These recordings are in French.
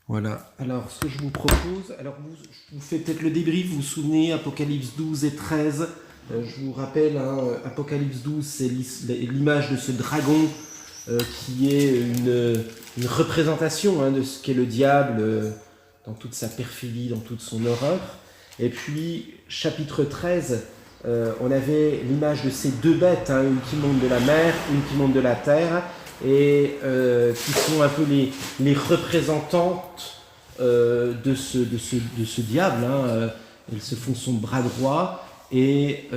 Voilà. Alors, ce que je vous propose, je vous fais peut-être le débrief. Vous vous souvenez, Apocalypse 12 et 13. Je vous rappelle, Apocalypse 12, c'est l'image de ce dragon qui est une représentation de ce qu'est le diable dans toute sa perfidie, dans toute son horreur. Et puis, chapitre 13, on avait l'image de ces deux bêtes, une qui monte de la mer, une qui monte de la terre, et qui sont un peu les représentantes de ce diable. Elles se font son bras droit, et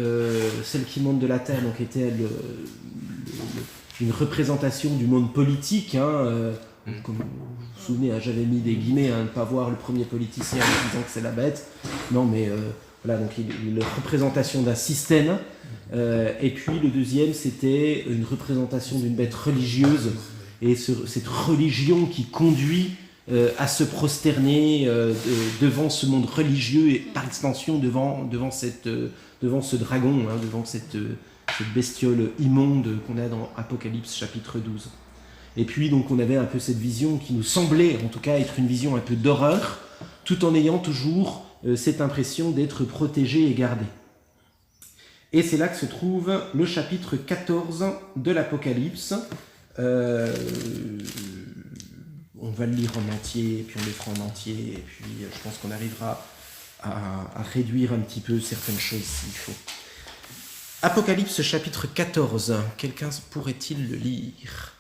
celle qui monte de la terre donc, était une représentation du monde politique. Comme vous vous souvenez, j'avais mis des guillemets à ne pas voir le premier politicien en disant que c'est la bête. Non, mais voilà, donc une représentation d'un système. Et puis le deuxième, c'était une représentation d'une bête religieuse, et cette religion qui conduit à se prosterner devant ce monde religieux, et par extension devant ce dragon, devant cette bestiole immonde qu'on a dans Apocalypse chapitre 12. Et puis donc on avait un peu cette vision qui nous semblait en tout cas être une vision un peu d'horreur, tout en ayant toujours cette impression d'être protégé et gardé. Et c'est là que se trouve le chapitre 14 de l'Apocalypse. On va le lire en entier, puis on le fera en entier, et puis je pense qu'on arrivera à réduire un petit peu certaines choses s'il faut. Apocalypse chapitre 14, quelqu'un pourrait-il le lire ?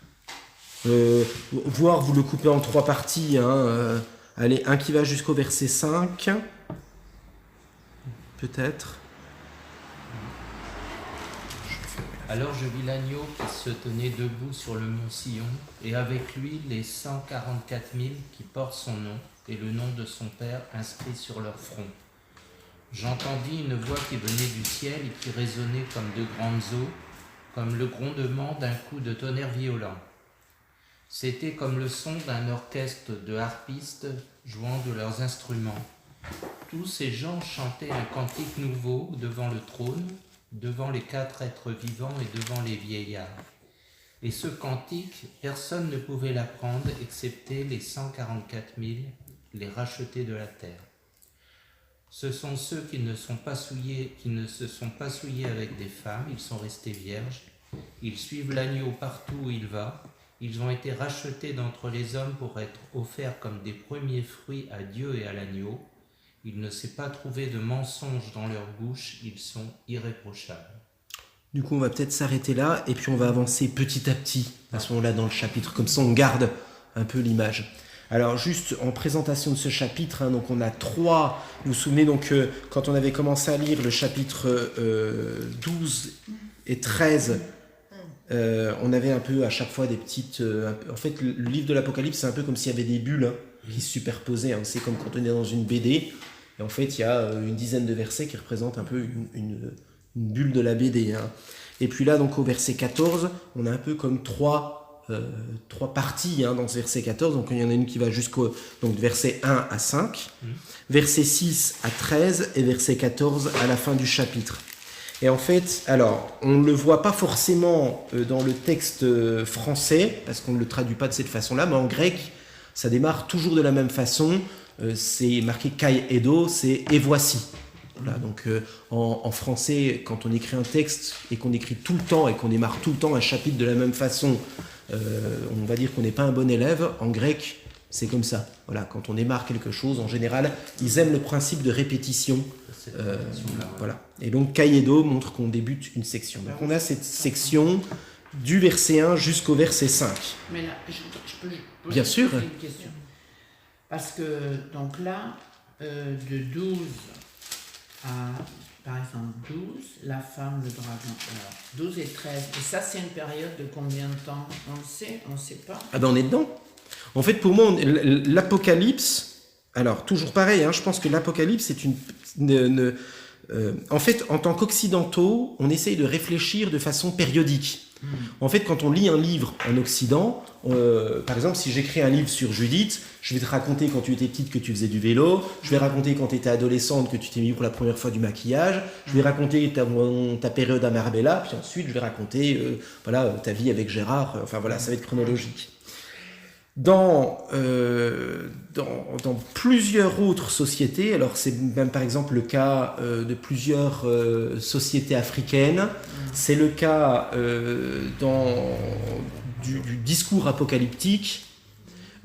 Voire vous le coupez en 3 parties. Allez, un qui va jusqu'au verset 5, peut-être. Alors je vis l'agneau qui se tenait debout sur le mont Sion, et avec lui les 144 000 qui portent son nom, et le nom de son Père inscrit sur leur front. J'entendis une voix qui venait du ciel et qui résonnait comme de grandes eaux, comme le grondement d'un coup de tonnerre violent. C'était comme le son d'un orchestre de harpistes jouant de leurs instruments. Tous ces gens chantaient un cantique nouveau devant le trône, devant les 4 êtres vivants et devant les vieillards. Et ce cantique, personne ne pouvait l'apprendre excepté les 144 000, les rachetés de la terre. Ce sont ceux qui ne se sont pas souillés avec des femmes, ils sont restés vierges. Ils suivent l'agneau partout où il va. Ils ont été rachetés d'entre les hommes pour être offerts comme des premiers fruits à Dieu et à l'agneau. Il ne s'est pas trouvé de mensonge dans leur bouche, ils sont irréprochables. Du coup, on va peut-être s'arrêter là, et puis on va avancer petit à petit, à ce moment-là, dans le chapitre. Comme ça, on garde un peu l'image. Alors, juste en présentation de ce chapitre, donc on a 3... Vous vous souvenez, donc, quand on avait commencé à lire le chapitre 12 et 13, on avait un peu à chaque fois des petites... en fait, le livre de l'Apocalypse, c'est un peu comme s'il y avait des bulles qui se superposaient. C'est comme quand on est dans une BD. Et en fait, il y a une dizaine de versets qui représentent un peu une bulle de la BD. Et puis là, donc au verset 14, on a un peu comme trois parties dans ce verset 14. Donc il y en a une qui va jusqu'au verset 1 à 5, verset 6 à 13 et verset 14 à la fin du chapitre. Et en fait, alors, on ne le voit pas forcément dans le texte français, parce qu'on ne le traduit pas de cette façon-là, mais en grec, ça démarre toujours de la même façon. C'est marqué kai edo, c'est et voici. Voilà, donc en français, quand on écrit un texte et qu'on écrit tout le temps et qu'on démarre tout le temps un chapitre de la même façon, on va dire qu'on n'est pas un bon élève. En grec, c'est comme ça. Voilà, quand on démarre quelque chose, en général, ils aiment le principe de répétition. Voilà. Et donc kai edo montre qu'on débute une section. Donc on a cette section du verset 1 jusqu'au verset 5. Mais là, je peux Bien sûr. une question. Parce que, donc là, de 12 à, par exemple, 12, la femme, le dragon, alors, 12 et 13, et ça, c'est une période de combien de temps? On le sait? On ne sait pas? Ah ben, on est dedans. En fait, pour moi, l'Apocalypse, alors, toujours pareil, je pense que l'Apocalypse, c'est en fait, en tant qu'occidentaux, on essaye de réfléchir de façon périodique. En fait, quand on lit un livre en Occident, par exemple, si j'écris un livre sur Judith, je vais te raconter quand tu étais petite que tu faisais du vélo, je vais raconter quand tu étais adolescente que tu t'es mis pour la première fois du maquillage, je vais raconter ta période à Marbella, puis ensuite je vais raconter ta vie avec Gérard, ça va être chronologique. dans plusieurs autres sociétés, alors c'est même par exemple le cas de plusieurs sociétés africaines, c'est le cas du discours apocalyptique,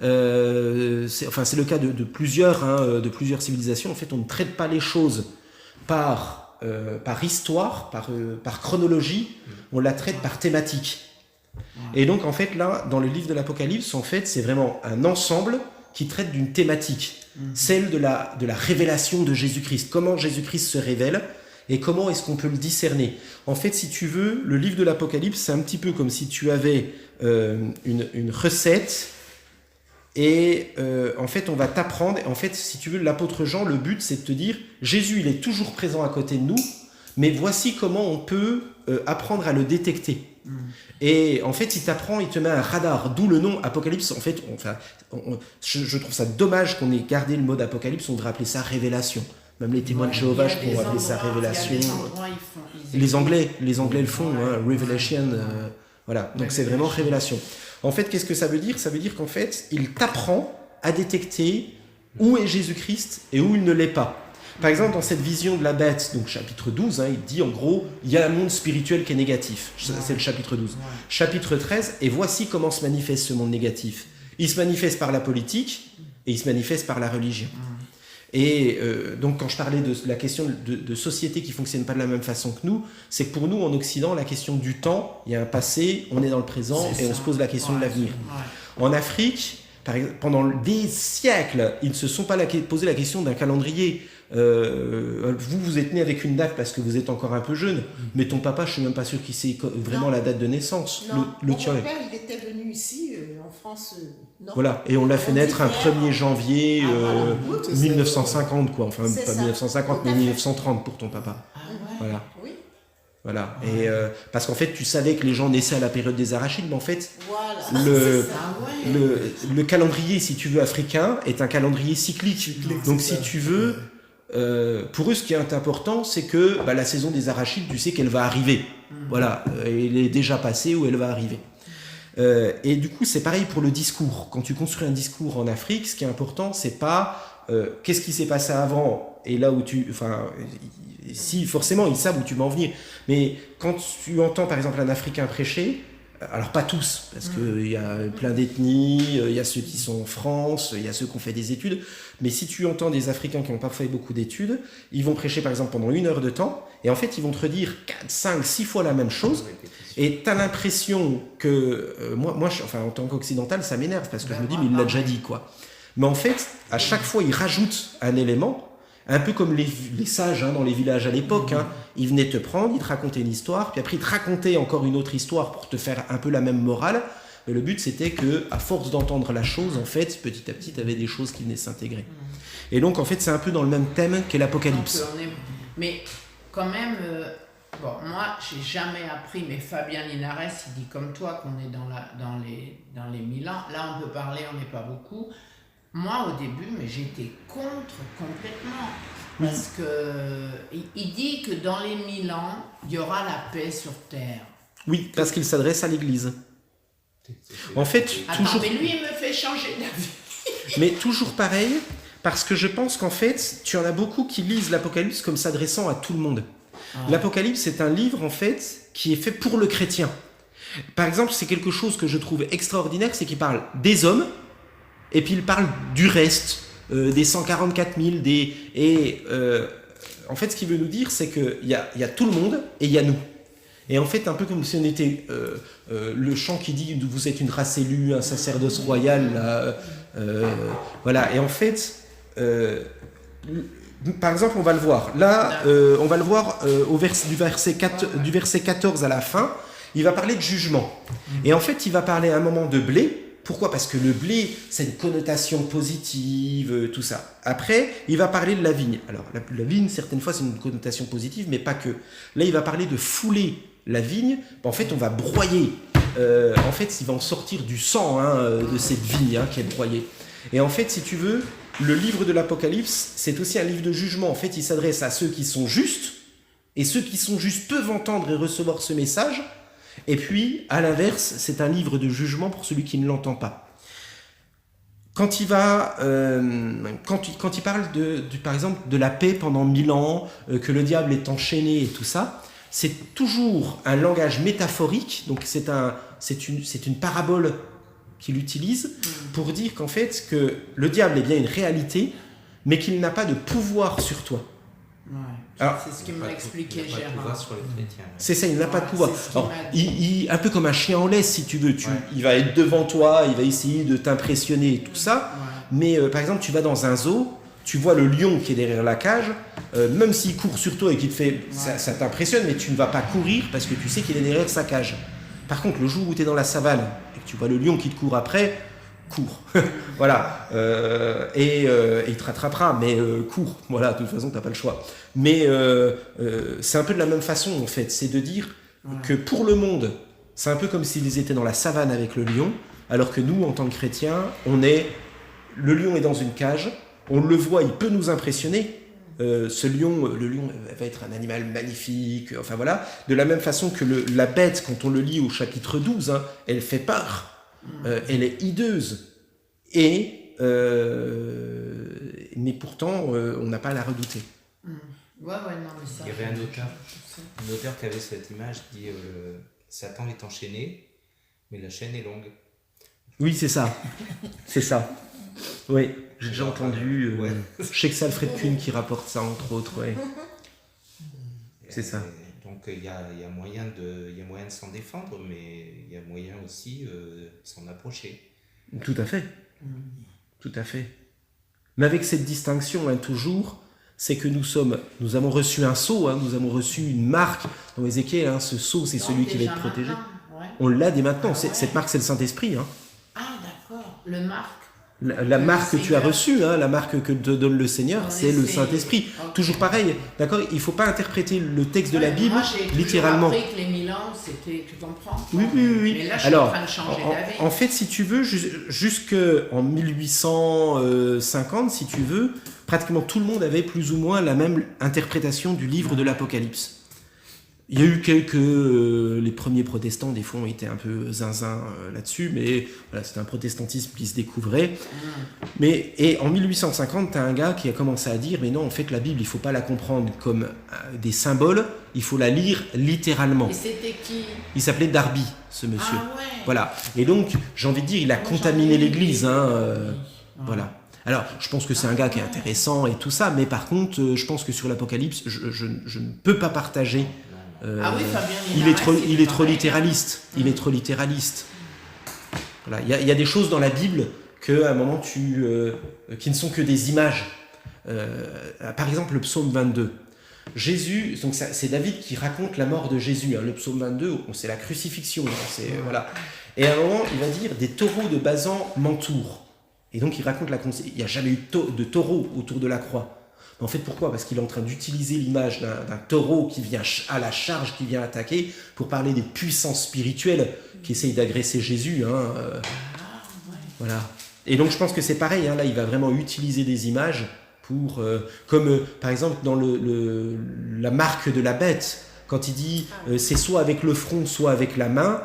c'est le cas de plusieurs civilisations. En fait, on ne traite pas les choses par histoire, par chronologie, on la traite par thématique. Et donc en fait là, dans le livre de l'Apocalypse, en fait, c'est vraiment un ensemble qui traite d'une thématique, celle de la révélation de Jésus-Christ. Comment Jésus-Christ se révèle et comment est-ce qu'on peut le discerner. En fait, si tu veux, le livre de l'Apocalypse, c'est un petit peu comme si tu avais une recette et en fait, on va t'apprendre. En fait, si tu veux, l'apôtre Jean, le but, c'est de te dire, Jésus, il est toujours présent à côté de nous, mais voici comment on peut apprendre à le détecter. Et en fait, il t'apprend, il te met un radar, d'où le nom Apocalypse. En fait, je trouve ça dommage qu'on ait gardé le mot d'Apocalypse, on devrait appeler ça révélation. Même les témoins de Jéhovah, je pourrais appeler ça révélation. Les Anglais le font, Revelation, voilà. Donc c'est vraiment révélation. En fait, qu'est-ce que ça veut dire ? Ça veut dire qu'en fait, il t'apprend à détecter où est Jésus-Christ et où il ne l'est pas. Par exemple, dans cette vision de la bête, donc chapitre 12, il dit en gros, il y a un monde spirituel qui est négatif. C'est le chapitre 12. Chapitre 13, et voici comment se manifeste ce monde négatif. Il se manifeste par la politique et il se manifeste par la religion. Et donc quand je parlais de la question de sociétés qui ne fonctionnent pas de la même façon que nous, c'est que pour nous, en Occident, la question du temps, il y a un passé, on est dans le présent et on se pose la question de l'avenir. En Afrique, par exemple, pendant des siècles, ils ne se sont pas posé la question d'un calendrier. Vous êtes né avec une date parce que vous êtes encore un peu jeune, mais ton papa, je ne suis même pas sûr qu'il sait vraiment la date de naissance. Non, mon père, il était venu ici, en France. Voilà, et on l'a fait naître un 1er janvier 1950, quoi. Enfin, pas ça. 1950, mais 1930 pour ton papa. Ah ouais. Voilà. Oui. Voilà. Et parce qu'en fait, tu savais que les gens naissaient à la période des arachides, mais en fait, voilà. le calendrier, si tu veux, africain, est un calendrier cyclique. Donc, si tu veux, pour eux, ce qui est important, c'est que la saison des arachides, tu sais qu'elle va arriver. Voilà, elle est déjà passée ou elle va arriver. Et du coup, c'est pareil pour le discours. Quand tu construis un discours en Afrique, ce qui est important, c'est pas qu'est-ce qui s'est passé avant et là où tu... Enfin, si, forcément, ils savent où tu vas en venir. Mais quand tu entends, par exemple, un Africain prêcher, alors pas tous, parce qu'il y a plein d'ethnies, il y a ceux qui sont en France, il y a ceux qui ont fait des études, mais si tu entends des Africains qui n'ont pas fait beaucoup d'études, ils vont prêcher par exemple pendant 1 heure de temps, et en fait ils vont te redire 4, 5, 6 fois la même chose, et tu as l'impression que, moi en tant qu'occidental, ça m'énerve, parce que je me dis, mais il l'a déjà dit, quoi. Mais en fait, à chaque fois, il rajoute un élément, un peu comme les sages dans les villages à l'époque, ils venaient te prendre, ils te racontaient une histoire, puis après ils te racontaient encore une autre histoire pour te faire un peu la même morale. Mais le but c'était que, à force d'entendre la chose, en fait, petit à petit, tu avais des choses qui venaient s'intégrer. Et donc en fait, c'est un peu dans le même thème qu'est l'Apocalypse. Mais quand même, moi, j'ai jamais appris, mais Fabien Linares, il dit comme toi qu'on est dans les 1000 ans. Là, on peut parler, on n'est pas beaucoup. Moi, au début, mais j'étais contre complètement. Parce que il dit que dans les 1000 ans, il y aura la paix sur Terre. Oui, parce qu'il s'adresse à l'Église. En fait, toujours... mais lui, il me fait changer d'avis. Mais toujours pareil, parce que je pense qu'en fait, tu en as beaucoup qui lisent l'Apocalypse comme s'adressant à tout le monde. L'Apocalypse, c'est un livre, en fait, qui est fait pour le chrétien. Par exemple, c'est quelque chose que je trouve extraordinaire, c'est qu'il parle des hommes, et puis il parle du reste, des 144 000, en fait, ce qu'il veut nous dire, c'est qu'il y a tout le monde et il y a nous. Et en fait, un peu comme si on était le chant qui dit « Vous êtes une race élue, un sacerdoce royal. » Voilà, et en fait, par exemple, on va le voir. Là, on va le voir du verset 14 à la fin. Il va parler de jugement. Et en fait, il va parler à un moment de blé. Pourquoi ? Parce que le blé, c'est une connotation positive, tout ça. Après, il va parler de la vigne. Alors, la vigne, certaines fois, c'est une connotation positive, mais pas que. Là, il va parler de fouler la vigne. En fait, on va broyer. En fait, il va en sortir du sang de cette vigne qui est broyée. Et en fait, si tu veux, le livre de l'Apocalypse, c'est aussi un livre de jugement. En fait, il s'adresse à ceux qui sont justes, et ceux qui sont justes peuvent entendre et recevoir ce message. Et puis, à l'inverse, c'est un livre de jugement pour celui qui ne l'entend pas. quand il va, quand il parle par exemple de la paix pendant 1000 ans, que le diable est enchaîné et tout ça, c'est toujours un langage métaphorique, donc c'est une parabole qu'il utilise pour dire qu'en fait que le diable est bien une réalité, mais qu'il n'a pas de pouvoir sur toi. Ouais. Alors, c'est ce qu'il m'a expliqué, Il n'y a pas de pouvoir Gérard. sur les chrétiens. C'est ça, il n'a pas de Ouais, pouvoir. c'est ce qu'il Alors, m'a dit. un peu comme un chien en laisse, si tu veux. Ouais. Il va être devant toi, il va essayer de t'impressionner et tout ça. Ouais. Mais par exemple, tu vas dans un zoo, tu vois le lion qui est derrière la cage, même s'il court sur toi et qu'il te fait... Ça t'impressionne, mais tu ne vas pas courir parce que tu sais qu'il est derrière sa cage. Par contre, le jour où tu es dans la savane et que tu vois le lion qui te court après, cours. Voilà. Et il te rattrapera, mais cours. Voilà, de toute façon, tu n'as pas le choix. Mais c'est un peu de la même façon, en fait. C'est de dire que pour le monde, c'est un peu comme s'ils étaient dans la savane avec le lion, alors que nous, en tant que chrétiens, le lion est dans une cage, on le voit, il peut nous impressionner. Le lion va être un animal magnifique, enfin voilà. De la même façon que la bête, quand on le lit au chapitre 12, hein, elle fait peur. Elle est hideuse, mais pourtant on n'a pas à la redouter. Ouais, non, mais ça. Il y avait un auteur qui avait cette image qui dit Satan est enchaîné, mais la chaîne est longue. Oui, c'est ça. C'est ça. Oui, j'ai déjà entendu. Ouais. Je sais que c'est Alfred Kuhn qui rapporte ça, entre autres. Ouais. C'est ça. Donc il y a moyen de s'en défendre, mais il y a moyen aussi de s'en approcher. Tout à fait. Tout à fait. Mais avec cette distinction, hein, toujours, c'est que nous avons reçu un sceau, hein, nous avons reçu une marque. Dans Ézéchiel, hein, ce sceau, c'est celui qui va être protégé. Ouais. On l'a dès maintenant. Ah ouais. Cette marque, c'est le Saint-Esprit. Hein. Ah, d'accord. Le marque. La marque que tu as reçue, hein, la marque que te donne le Seigneur, c'est le Saint-Esprit. Okay. Toujours pareil, d'accord. Il ne faut pas interpréter le texte de la Bible moi, j'ai littéralement. J'ai appris que les 1000 ans, c'était, tu comprends? Oui. Mais là, je suis en train de changer d'avis. En fait, si tu veux, jusqu'en 1850, si tu veux, pratiquement tout le monde avait plus ou moins la même interprétation du livre de l'Apocalypse. Il y a eu les premiers protestants, des fois, ont été un peu zinzin là-dessus, mais voilà, c'était un protestantisme qui se découvrait. Et en 1850, tu as un gars qui a commencé à dire, mais non, en fait, la Bible, il ne faut pas la comprendre comme des symboles, il faut la lire littéralement. Et c'était qui? Il s'appelait Darby, ce monsieur. Ah ouais. Voilà. Et donc, j'ai envie de dire, il a contaminé l'Église. Voilà. Alors, je pense que c'est un gars qui est intéressant et tout ça, mais par contre, je pense que sur l'Apocalypse, je ne peux pas partager. Ah oui, Fabien, il est trop littéraliste. Il est trop littéraliste. Voilà. Il y a des choses dans la Bible qu'à un moment, qui ne sont que des images. Par exemple, le psaume 22. Jésus, donc c'est David qui raconte la mort de Jésus. Hein. Le psaume 22, c'est la crucifixion. Hein. Voilà. Et à un moment, il va dire « Des taureaux de Basan m'entourent ». Et donc, il raconte il n'y a jamais eu de taureau autour de la croix. En fait, pourquoi? Parce qu'il est en train d'utiliser l'image d'un taureau qui vient à la charge, qui vient attaquer, pour parler des puissances spirituelles qui essayent d'agresser Jésus. Voilà. Et donc, je pense que c'est pareil. Là, il va vraiment utiliser des images pour... comme, par exemple, dans la marque de la bête, quand il dit c'est soit avec le front, soit avec la main.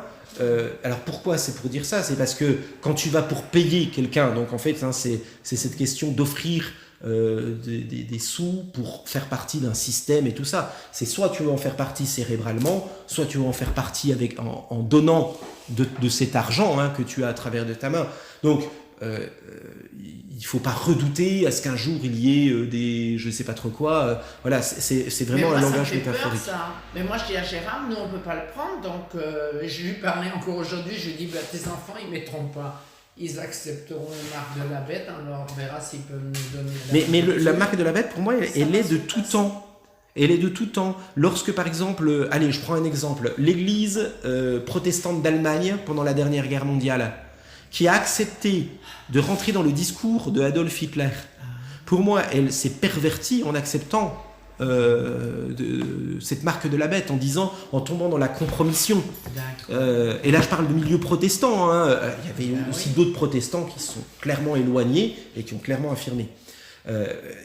Alors pourquoi c'est pour dire ça? C'est parce que quand tu vas pour payer quelqu'un, donc en fait, c'est cette question d'offrir des sous pour faire partie d'un système et tout ça. C'est soit tu veux en faire partie cérébralement, soit tu veux en faire partie en donnant de cet argent que tu as à travers de ta main. Donc, il ne faut pas redouter à ce qu'un jour il y ait des je ne sais pas trop quoi. Voilà, c'est vraiment un langage métaphorique. Mais moi, je dis à Gérard, nous, on ne peut pas le prendre. Donc, je lui parlais encore aujourd'hui. Je lui dis, tes enfants, ils ne mettront pas. Ils accepteront la marque de la bête, alors on verra s'ils peuvent nous donner la marque de la bête, pour moi, elle est de tout temps. Elle est de tout temps. Lorsque, par exemple, allez, je prends un exemple, l'église protestante d'Allemagne, pendant la dernière guerre mondiale, qui a accepté de rentrer dans le discours de Adolf Hitler, pour moi, elle s'est pervertie en acceptant cette marque de la bête, en tombant dans la compromission. Et là, je parle de milieu protestant. Il y avait aussi d'autres protestants qui sont clairement éloignés et qui ont clairement affirmé.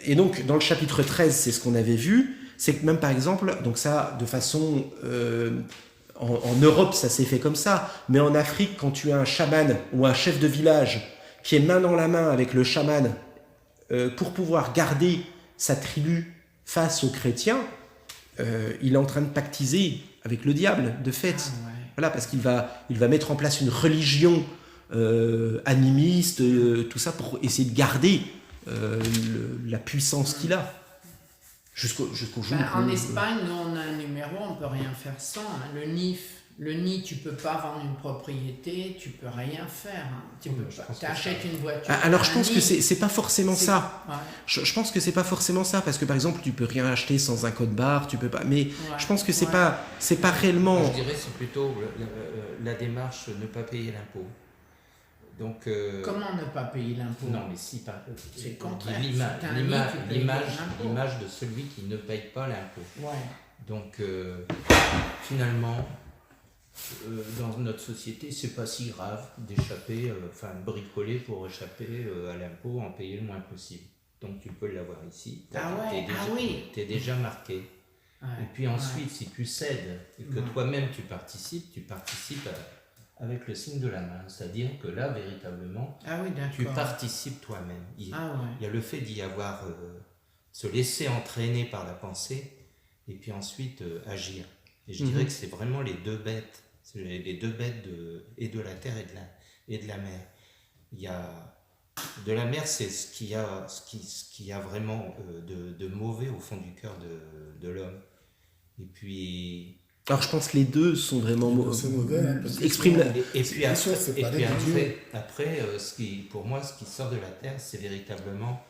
Et donc, dans le chapitre 13, c'est ce qu'on avait vu, c'est que même, par exemple, donc ça, de façon... en Europe, ça s'est fait comme ça, mais en Afrique, quand tu as un chaman ou un chef de village qui est main dans la main avec le chaman pour pouvoir garder sa tribu face aux chrétiens, il est en train de pactiser avec le diable, de fait. Ah, ouais. Voilà, parce qu'il va mettre en place une religion animiste, tout ça, pour essayer de garder la puissance qu'il a. Jusqu'au jour En où- Espagne, nous, on a un numéro, on ne peut rien faire sans. Hein. Le NIF. Le nid, tu peux pas vendre une propriété, tu peux rien faire. Hein. Tu Oui, peux je pas. pense que T'achètes ça- une voiture. Alors je un pense que nid, c'est pas forcément c'est- ça. Ouais, Je pense que c'est pas forcément ça, parce que par exemple, tu peux rien acheter sans un code barre, tu peux pas. Mais ouais, je pense que c'est ouais. pas réellement. Moi, je dirais c'est plutôt la démarche ne pas payer l'impôt. Donc, Comment ne pas payer l'impôt? non, mais si, pas. C'est le contraire. L'image, Si t'as un nid, tu payes l'image, l'impôt. l'image de celui qui ne paye pas l'impôt. Ouais. Donc, finalement, dans notre société, c'est pas si grave d'échapper, enfin, de bricoler pour échapper à l'impôt, en payer le moins possible. Donc, tu peux l'avoir ici. Ah ouais, T'es déjà, ah oui. t'es déjà marqué. Ouais, Et puis ensuite, si tu cèdes et que Ouais. toi-même tu participes avec le signe de la main. C'est-à-dire que là, véritablement, Ah oui, d'accord. tu participes toi-même. Ah ouais. Il y a le fait d'y avoir, se laisser entraîner par la pensée, et puis ensuite agir. Et je dirais que c'est vraiment les deux bêtes, c'est les deux bêtes et de la terre et de la mer. Il y a de la mer, c'est ce qu'il y a vraiment de mauvais au fond du cœur de l'homme. Et puis Alors je pense que les deux sont vraiment. C'est mauvais, hein, parce que expriment la- et puis bien sûr, c'est pas des dieux. après pour moi, ce qui sort de la terre, c'est véritablement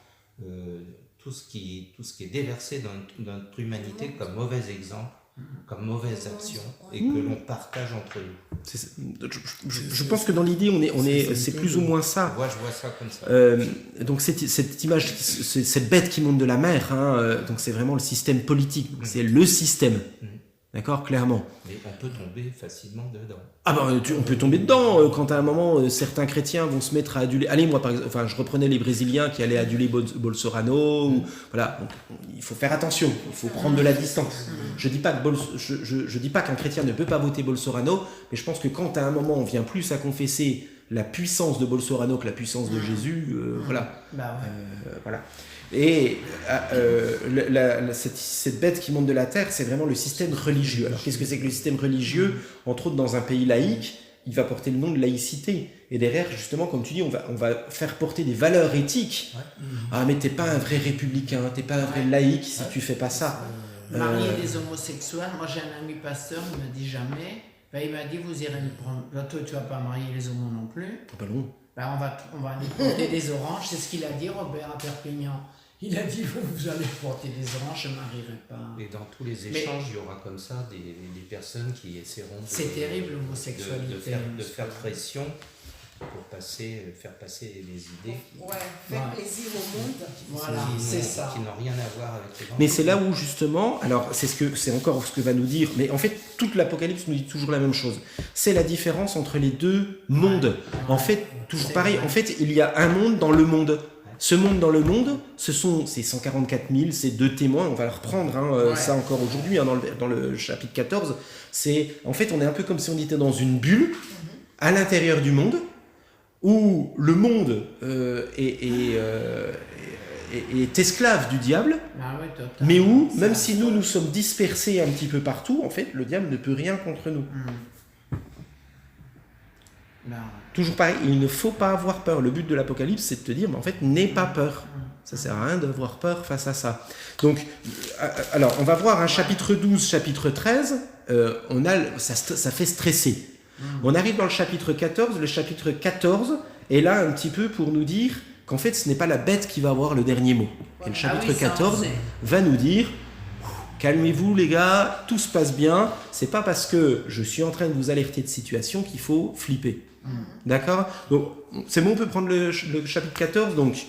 tout ce qui est déversé dans notre humanité comme mauvais exemple, comme mauvaise action, et que l'on partage entre nous. Je pense que dans l'idée, c'est plus ou moins ça. Moi, je vois ça comme ça. Donc cette image, cette bête qui monte de la mer, hein, donc c'est vraiment le système politique. Donc c'est le système, d'accord, clairement. Mais on peut tomber facilement dedans. Ah ben, on peut tomber dedans quand à un moment certains chrétiens vont se mettre à aduler. Allez, moi par exemple, enfin je reprenais les Brésiliens qui allaient aduler Bolsonaro. Voilà, il faut faire attention, il faut prendre de la distance. Je dis pas que je dis pas qu'un chrétien ne peut pas voter Bolsonaro, mais je pense que quand à un moment on vient plus à confesser la puissance de Bolsonaro que la puissance de Jésus, voilà. Bah ouais. Voilà. Et cette bête qui monte de la terre, c'est vraiment le système religieux. Alors qu'est-ce que c'est que le système religieux? Entre autres, dans un pays laïque, il va porter le nom de laïcité. Et derrière, justement, comme tu dis, on va faire porter des valeurs éthiques. Ouais. Ah, mais t'es pas un vrai républicain, t'es pas un vrai laïque si tu fais pas ça. Marier des homosexuels, moi j'ai un ami pasteur, il m'a dit jamais. Ben, il m'a dit, vous irez nous prendre. Ben, toi, tu vas pas marier les homos non plus. Ah, bah non. Ben, on va lui porter des oranges. C'est ce qu'il a dit, Robert, à Perpignan. Il a dit, vous allez porter des oranges, je ne marierai pas. Et dans tous les échanges, il y aura comme ça des personnes qui essaieront C'est terrible, l'homosexualité. de faire pression pour faire passer les idées Ouais, faire Ouais. plaisir au monde. Voilà, c'est ça. qui n'ont rien à voir avec les Mais c'est là où justement, alors c'est encore ce que va nous dire, mais en fait toute l'Apocalypse nous dit toujours la même chose. C'est la différence entre les deux mondes. En fait, toujours C'est pareil. vrai. En fait, il y a un monde dans le monde. Ce monde dans le monde, ce sont ces 144 000, ces deux témoins. On va le reprendre Ouais. ça encore aujourd'hui dans le chapitre 14. En fait, on est un peu comme si on était dans une bulle à l'intérieur du monde, où le monde est esclave du diable. Ah ouais, totalement. Mais où, Ça- même si nous sommes dispersés un petit peu partout, en fait, le diable ne peut rien contre nous. Ben, Toujours pareil, il ne faut pas avoir peur. Le but de l'Apocalypse, c'est de te dire, mais en fait, n'aie pas peur. Ça sert à rien d'avoir peur face à ça. Donc, alors, on va voir un chapitre 12, chapitre 13, ça fait stresser. On arrive dans le chapitre 14, le chapitre 14 est là un petit peu pour nous dire qu'en fait, ce n'est pas la bête qui va avoir le dernier mot. Et le chapitre Ah oui, ça, on 14 sait. va nous dire calmez-vous les gars, tout se passe bien, c'est pas parce que je suis en train de vous alerter de situation qu'il faut flipper. D'accord? Donc, c'est bon, on peut prendre le chapitre 14, donc.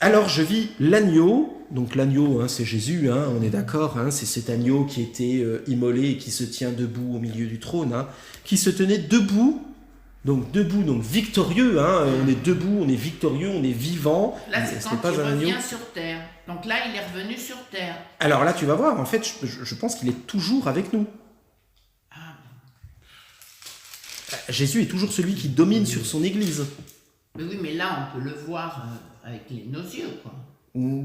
Alors je vis l'agneau, donc l'agneau c'est Jésus, on est d'accord, c'est cet agneau qui était immolé et qui se tient debout au milieu du trône, qui se tenait debout, donc victorieux, on est debout, on est victorieux, on est vivant, Là, c'est ce quand n'est pas il un agneau. revient sur Terre. Donc là, il est revenu sur Terre. Alors là tu vas voir, en fait je pense qu'il est toujours avec nous. Ah, Jésus est toujours celui qui domine sur son église. Mais oui, mais là, on peut le voir avec nos yeux, quoi.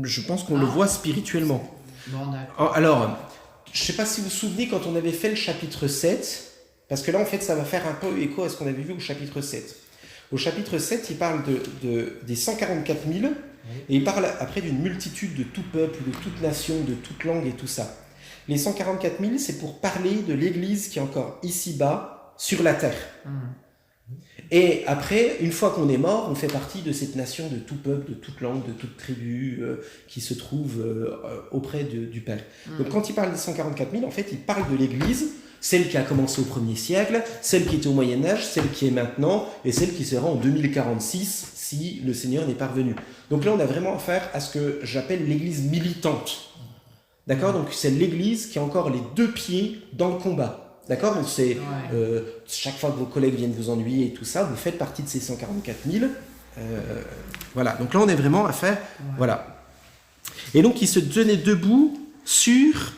Je pense qu'on le voit spirituellement. Bon, d'accord. Alors, je ne sais pas si vous vous souvenez quand on avait fait le chapitre 7, parce que là, en fait, ça va faire un peu écho à ce qu'on avait vu au chapitre 7. Au chapitre 7, il parle des 144 000, et il parle après d'une multitude de tout peuple, de toute nation, de toute langue et tout ça. Les 144 000, c'est pour parler de l'Église qui est encore ici-bas, sur la terre. Et après, une fois qu'on est mort, on fait partie de cette nation de tout peuple, de toute langue, de toute tribu qui se trouve auprès du Père. Donc quand il parle des 144 000, en fait, il parle de l'Église, celle qui a commencé au 1er siècle, celle qui était au Moyen-Âge, celle qui est maintenant, et celle qui sera en 2046 si le Seigneur n'est pas revenu. Donc là, on a vraiment affaire à ce que j'appelle l'Église militante. D'accord ? Donc c'est l'Église qui a encore les deux pieds dans le combat. D'accord ? Donc c'est chaque fois que vos collègues viennent vous ennuyer et tout ça, vous faites partie de ces 144 000. Voilà. Donc là, on est vraiment à faire. Voilà. Et donc, il se tenait debout sur.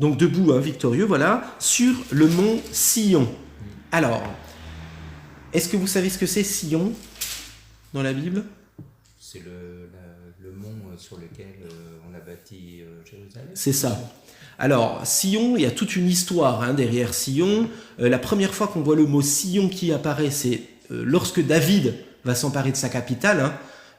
Donc debout, victorieux, voilà, sur le mont Sion. Alors, est-ce que vous savez ce que c'est Sion dans la Bible ? C'est le mont sur lequel on a bâti Jérusalem. C'est ça. Alors, Sion, il y a toute une histoire derrière Sion. La première fois qu'on voit le mot Sion qui apparaît, c'est lorsque David va s'emparer de sa capitale.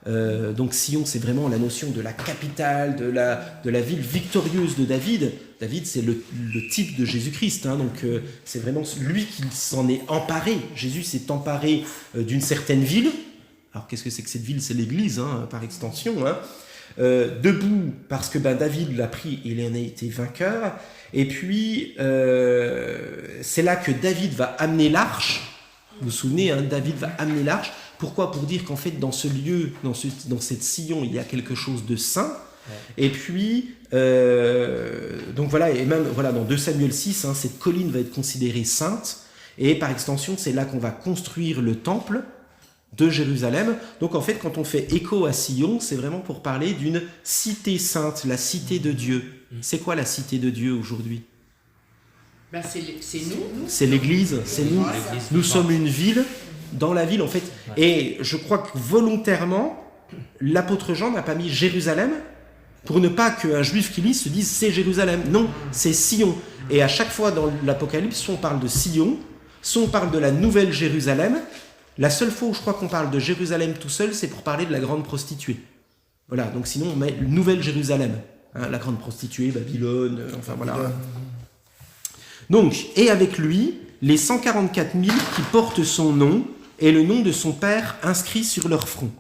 Donc Sion, c'est vraiment la notion de la capitale, de la ville victorieuse de David. David, c'est le type de Jésus-Christ. Donc c'est vraiment lui qui s'en est emparé. Jésus s'est emparé d'une certaine ville. Alors qu'est-ce que c'est que cette ville ? C'est l'Église, par extension. Debout, parce que David l'a pris et il en a été vainqueur. Et puis, c'est là que David va amener l'arche. Vous vous souvenez, David va amener l'arche. Pourquoi ? Pour dire qu'en fait, dans ce lieu, dans cette Sion, il y a quelque chose de saint. Et puis, donc voilà, et même voilà, dans 2 Samuel 6, cette colline va être considérée sainte. Et par extension, c'est là qu'on va construire le temple de Jérusalem. Donc en fait, quand on fait écho à Sion, c'est vraiment pour parler d'une cité sainte, la cité de Dieu. C'est quoi la cité de Dieu aujourd'hui ? Ben, c'est nous. C'est l'Église, c'est nous. Nous sommes une ville, dans la ville en fait. Et je crois que volontairement, l'apôtre Jean n'a pas mis Jérusalem pour ne pas qu'un juif qui lit se dise c'est Jérusalem. Non, c'est Sion. Et à chaque fois dans l'Apocalypse, soit on parle de Sion, soit on parle de la nouvelle Jérusalem. La seule fois où je crois qu'on parle de Jérusalem tout seul, c'est pour parler de la grande prostituée. Voilà, donc sinon on met Nouvelle Jérusalem. La grande prostituée, Babylone, enfin voilà. Donc, et avec lui, les 144 000 qui portent son nom et le nom de son père inscrit sur leur front.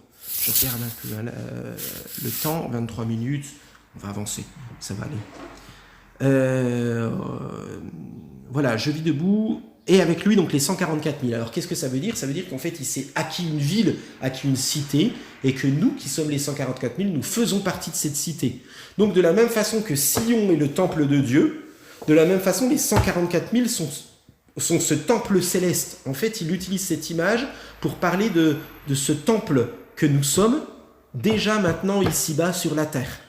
Je regarde un peu le temps, 23 minutes, on va avancer, ça va aller. Voilà, je vis debout. Et avec lui, donc les 144 000. Alors qu'est-ce que ça veut dire ? Ça veut dire qu'en fait, il s'est acquis une ville, acquis une cité, et que nous, qui sommes les 144 000, nous faisons partie de cette cité. Donc de la même façon que Sion est le temple de Dieu, de la même façon, les 144 000 sont ce temple céleste. En fait, il utilise cette image pour parler de ce temple que nous sommes, déjà maintenant ici-bas sur la terre.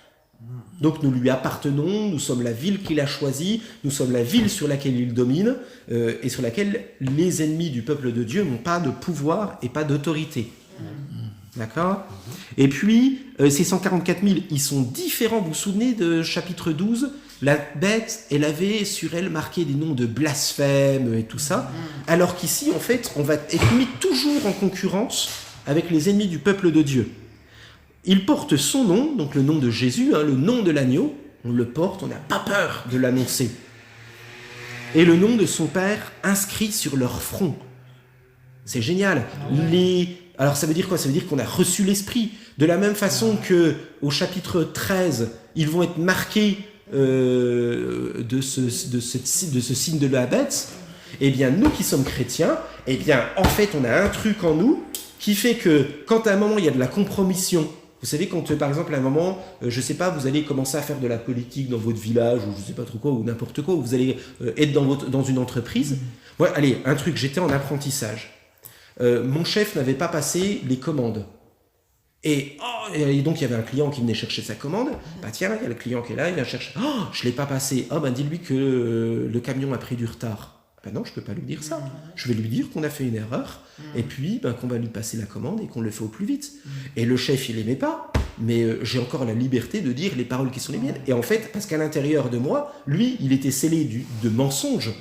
Donc nous lui appartenons, nous sommes la ville qu'il a choisie, nous sommes la ville sur laquelle il domine et sur laquelle les ennemis du peuple de Dieu n'ont pas de pouvoir et pas d'autorité. D'accord ? Et puis, ces 144 000, ils sont différents. Vous vous souvenez de chapitre 12 ? La bête, elle avait sur elle marqué des noms de blasphème et tout ça. Alors qu'ici, en fait, on va être mis toujours en concurrence avec les ennemis du peuple de Dieu. Il porte son nom, donc le nom de Jésus, le nom de l'agneau. On le porte, on n'a pas peur de l'annoncer. Et le nom de son père inscrit sur leur front. C'est génial. Alors ça veut dire quoi ? Ça veut dire qu'on a reçu l'Esprit. De la même façon que au chapitre 13, ils vont être marqués de ce signe de la bête. Eh bien, nous qui sommes chrétiens, eh bien, en fait, on a un truc en nous qui fait que quand à un moment il y a de la compromission, vous savez, quand par exemple à un moment, je sais pas, vous allez commencer à faire de la politique dans votre village ou je sais pas trop quoi ou n'importe quoi, ou vous allez être dans une entreprise. Ouais, allez, un truc, j'étais en apprentissage. Mon chef n'avait pas passé les commandes. Et donc il y avait un client qui venait chercher sa commande. Bah tiens, il y a le client qui est là, il vient chercher. Oh, je l'ai pas passé. Oh, bah dis-lui que le camion a pris du retard. Ben non, je peux pas lui dire ça. Je vais lui dire qu'on a fait une erreur, et puis qu'on va lui passer la commande et qu'on le fait au plus vite. Et le chef, il aimait pas, mais j'ai encore la liberté de dire les paroles qui sont les miennes. Et en fait, parce qu'à l'intérieur de moi, lui, il était scellé de mensonges.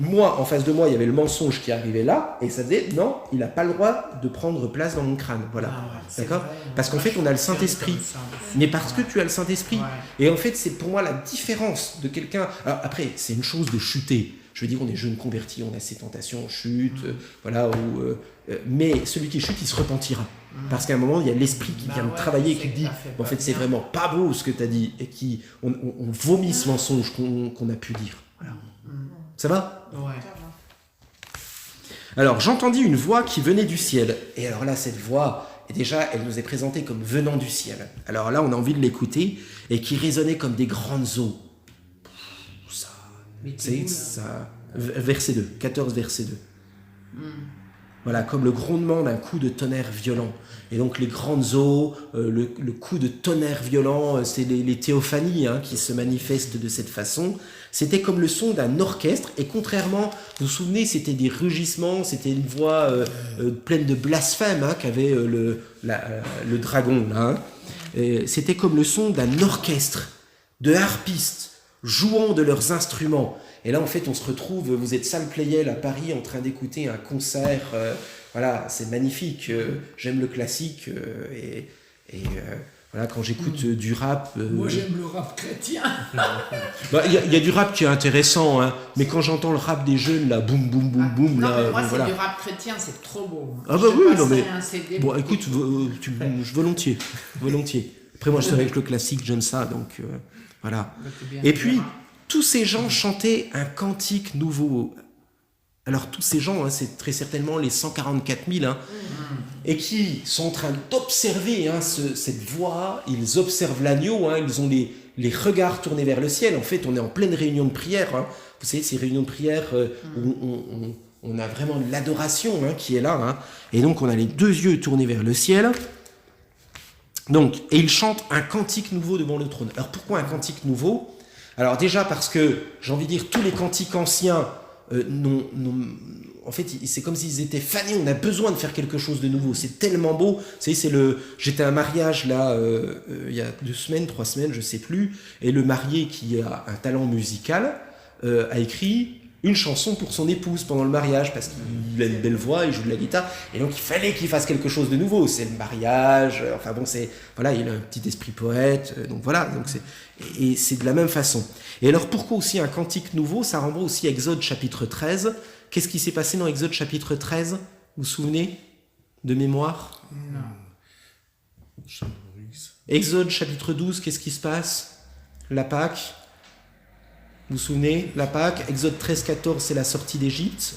Moi, en face de moi, il y avait le mensonge qui arrivait là, et ça disait, non, il n'a pas le droit de prendre place dans mon crâne. Voilà. Ah ouais, c'est D'accord? vrai. Parce qu'en Moi, fait, je on a le fonctionne Saint-Esprit. comme ça aussi. Mais parce que tu as le Saint-Esprit. Ouais. Et en fait, c'est pour moi la différence de quelqu'un... Alors après, c'est une chose de chuter. Je veux dire, on est jeune converti, on a ses tentations, on chute, voilà. Mais celui qui chute, il se repentira. Parce qu'à un moment, il y a l'Esprit qui vient de travailler et qui te dit, en fait, c'est vraiment pas beau ce que tu as dit. Et qui, on vomit ce mensonge qu'on a pu dire. Voilà. Ça va? Ouais. Alors, j'entendis une voix qui venait du ciel. Et alors là, cette voix, et déjà, elle nous est présentée comme venant du ciel. Alors là, on a envie de l'écouter, et qui résonnait comme des grandes eaux. Ça, Mais c'est ça. Verset 2, 14, verset 2. Voilà, comme le grondement d'un coup de tonnerre violent. Et donc les grandes eaux, le coup de tonnerre violent, c'est les théophanies qui se manifestent de cette façon. C'était comme le son d'un orchestre, et contrairement, vous vous souvenez, c'était des rugissements, c'était une voix pleine de blasphème qu'avait le dragon. Là, Et c'était comme le son d'un orchestre, de harpistes, jouant de leurs instruments. Et là, en fait, on se retrouve, vous êtes salle Playel à Paris en train d'écouter un concert. Voilà, c'est magnifique. J'aime le classique. Voilà, quand j'écoute du rap... Moi, j'aime le rap chrétien. Il y a du rap qui est intéressant, mais quand j'entends le rap des jeunes, là, boum, boum, boum, boum, Non, là, mais moi, c'est voilà. du rap chrétien, c'est trop beau. Ah bah Je oui, non passerai mais... un CD Bon, pour écoute, écouter. volontiers, volontiers. Après, moi, je suis avec le classique, j'aime ça, donc voilà. C'est bien Et du puis, rap. tous ces gens chantaient un cantique nouveau. Alors, tous ces gens, c'est très certainement les 144 000, et qui sont en train d'observer cette voix. Ils observent l'agneau, ils ont les regards tournés vers le ciel. En fait, on est en pleine réunion de prière. Vous savez, ces réunions de prière où on a vraiment de l'adoration qui est là. Et donc, on a les deux yeux tournés vers le ciel. Donc, et ils chantent un cantique nouveau devant le trône. Alors, pourquoi un cantique nouveau ? Alors déjà parce que, j'ai envie de dire, tous les cantiques anciens, en fait, c'est comme s'ils étaient fanés, on a besoin de faire quelque chose de nouveau. C'est tellement beau. Vous savez, j'étais à un mariage, là, il y a 2 semaines, 3 semaines, je sais plus, et le marié, qui a un talent musical, a écrit une chanson pour son épouse pendant le mariage, parce qu'il a une belle voix, il joue de la guitare, et donc il fallait qu'il fasse quelque chose de nouveau. C'est le mariage, enfin bon, voilà, il a un petit esprit poète, donc voilà, et c'est de la même façon. Et alors pourquoi aussi un cantique nouveau ? Ça renvoie aussi à Exode chapitre 13. Qu'est-ce qui s'est passé dans Exode chapitre 13 ? Vous vous souvenez de mémoire ? Non. Exode chapitre 12, qu'est-ce qui se passe ? La Pâque. Vous vous souvenez ? La Pâque. Exode 13, 14, c'est la sortie d'Égypte.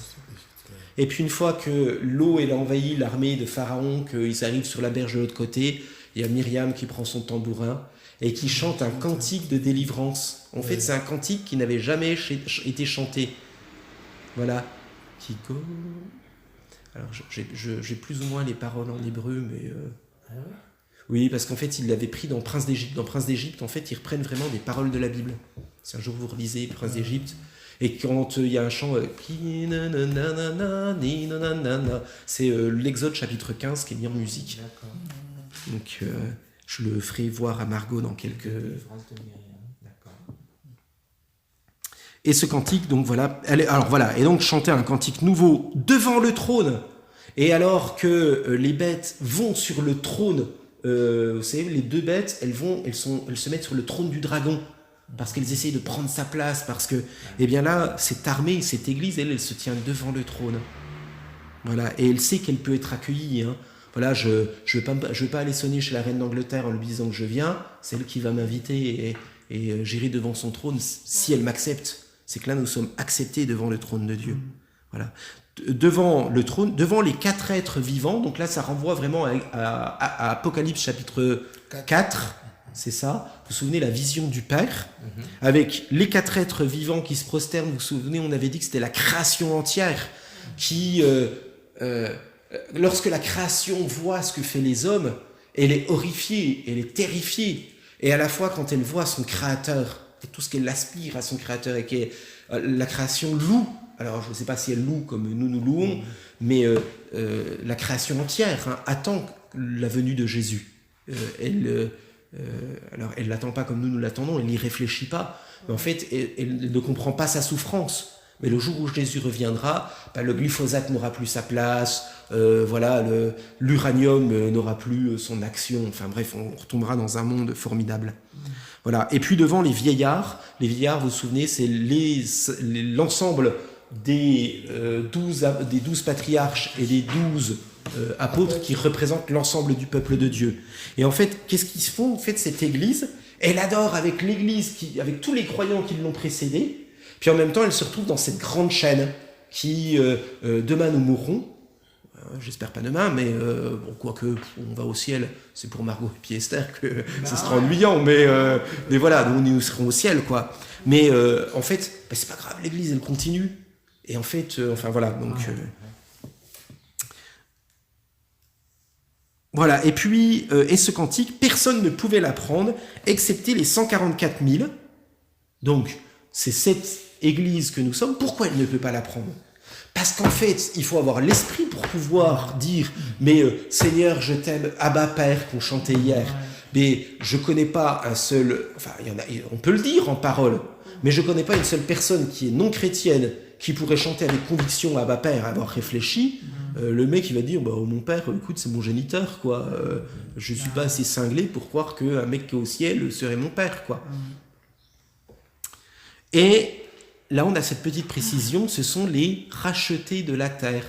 Et puis une fois que l'eau elle a envahi l'armée de Pharaon, qu'ils arrivent sur la berge de l'autre côté, il y a Myriam qui prend son tambourin et qui chante un cantique de délivrance. En fait, c'est un cantique qui n'avait jamais été chanté. Voilà. Kiko. Alors, j'ai plus ou moins les paroles en hébreu, mais... Oui, parce qu'en fait, il l'avait pris dans Prince d'Égypte. Dans Prince d'Égypte, en fait, ils reprennent vraiment des paroles de la Bible. Si un jour vous relisez Prince d'Égypte, et quand il y a un chant... c'est l'Exode chapitre 15 qui est mis en musique. D'accord. Donc, je le ferai voir à Margot dans quelques... Délivrance de Myriam. D'accord. Et ce cantique, donc voilà, alors voilà, et donc chanter un cantique nouveau devant le trône. Et alors que les bêtes vont sur le trône, vous savez, les 2 bêtes, elles se mettent sur le trône du dragon parce qu'elles essayent de prendre sa place, parce que, eh bien là, cette armée, cette église, elle se tient devant le trône. Voilà, et elle sait qu'elle peut être accueillie. Voilà, je veux pas aller sonner chez la reine d'Angleterre en lui disant que je viens. C'est elle qui va m'inviter et j'irai devant son trône si elle m'accepte. C'est que là, nous sommes acceptés devant le trône de Dieu. Voilà. Devant le trône, devant les 4 êtres vivants. Donc là, ça renvoie vraiment à Apocalypse chapitre 4. C'est ça. Vous vous souvenez la vision du Père avec les 4 êtres vivants qui se prosternent. Vous vous souvenez, on avait dit que c'était la création entière qui... lorsque la création voit ce que fait les hommes, elle est horrifiée, elle est terrifiée. Et à la fois, quand elle voit son Créateur, et tout ce qu'elle aspire à son Créateur, et que la création loue alors je ne sais pas si elle loue comme nous louons, mais la création entière attend la venue de Jésus. Alors elle l'attend pas comme nous l'attendons, elle n'y réfléchit pas, mais en fait elle ne comprend pas sa souffrance. Mais le jour où Jésus reviendra, le glyphosate n'aura plus sa place, l'uranium n'aura plus son action. Enfin bref, on retombera dans un monde formidable. Voilà. Et puis devant les vieillards, vous vous souvenez, c'est l'ensemble des 12 patriarches et des 12 apôtres qui représentent l'ensemble du peuple de Dieu. Et en fait, qu'est-ce qu'ils font? En fait, cette église, elle adore avec l'église, avec tous les croyants qui l'ont précédée. Puis en même temps, elle se retrouve dans cette grande chaîne qui, demain, nous mourrons. J'espère pas demain, mais quoique on va au ciel, c'est pour Margot et puis Esther que ce sera ennuyant, mais voilà, nous serons au ciel, quoi. Mais en fait, c'est pas grave, l'église, elle continue. Et en fait, voilà, donc... Voilà, et puis, et ce cantique, personne ne pouvait l'apprendre, excepté les 144 000. Donc, c'est cette église que nous sommes. Pourquoi elle ne peut pas l'apprendre? Parce qu'en fait, il faut avoir l'esprit pour pouvoir dire « Mais Seigneur, je t'aime, Abba Père » qu'on chantait hier. Mais je ne connais pas un seul... Enfin, on peut le dire en parole, mais je ne connais pas une seule personne qui est non chrétienne qui pourrait chanter avec conviction Abba Père, avoir réfléchi. Le mec, il va dire mon père, écoute, c'est mon géniteur, quoi. Je ne suis pas assez cinglé pour croire qu'un mec qui est au ciel serait mon père, quoi. Et là, on a cette petite précision, ce sont les rachetés de la terre.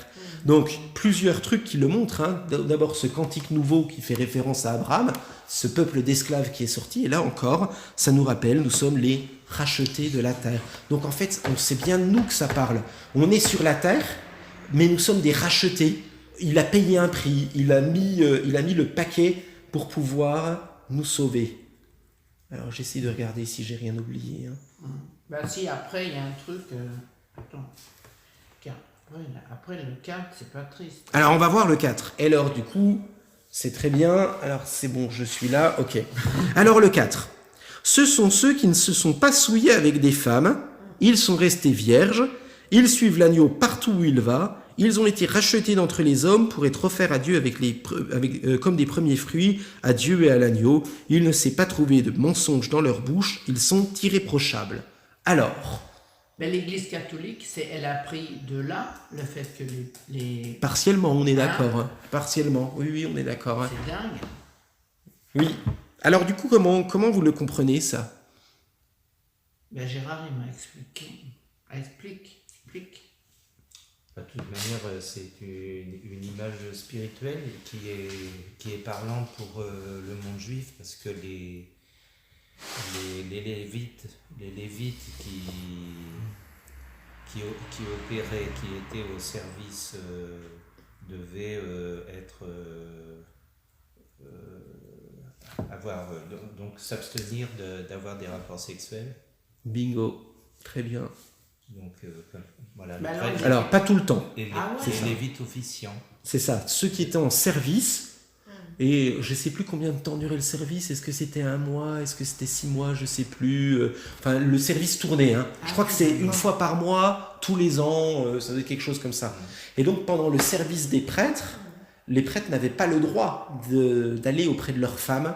Donc, plusieurs trucs qui le montrent. D'abord, ce cantique nouveau qui fait référence à Abraham, ce peuple d'esclaves qui est sorti. Et là encore, ça nous rappelle, nous sommes les rachetés de la terre. Donc, en fait, on sait bien de nous que ça parle. On est sur la terre, mais nous sommes des rachetés. Il a payé un prix, il a mis le paquet pour pouvoir nous sauver. Alors, j'essaie de regarder si j'ai rien oublié. Si, après, il y a un truc... Attends. Après, le 4, c'est pas triste. Alors, on va voir le 4. Et alors, du coup, c'est très bien. Alors, c'est bon, je suis là. OK. Alors, le 4. Ce sont ceux qui ne se sont pas souillés avec des femmes. Ils sont restés vierges. Ils suivent l'agneau partout où il va. Ils ont été rachetés d'entre les hommes pour être offerts à Dieu comme des premiers fruits à Dieu et à l'agneau. Il ne s'est pas trouvé de mensonge dans leur bouche. Ils sont irréprochables. Alors... Mais l'Église catholique, elle a pris de là le fait que les... Partiellement, on est d'accord. Partiellement, oui, on est d'accord. C'est dingue. Oui. Alors du coup, comment vous le comprenez, ça? Gérard, il m'a expliqué. Explique. De toute manière, c'est une image spirituelle qui est parlante pour le monde juif, parce que les Lévites qui opéraient, qui étaient au service, devaient donc s'abstenir d'avoir des rapports sexuels. Bingo, très bien. Donc voilà. Alors pas tout le temps. Et les Lévites officiants. C'est ça, ceux qui étaient en service. Et je ne sais plus combien de temps durait le service. Est-ce que c'était 1 mois? Est-ce que c'était 6 mois? Je ne sais plus. Enfin, le service tournait. Je crois que c'est 1 fois par mois, tous les ans. Ça doit être quelque chose comme ça. Et donc, pendant le service des prêtres, les prêtres n'avaient pas le droit d'aller auprès de leurs femmes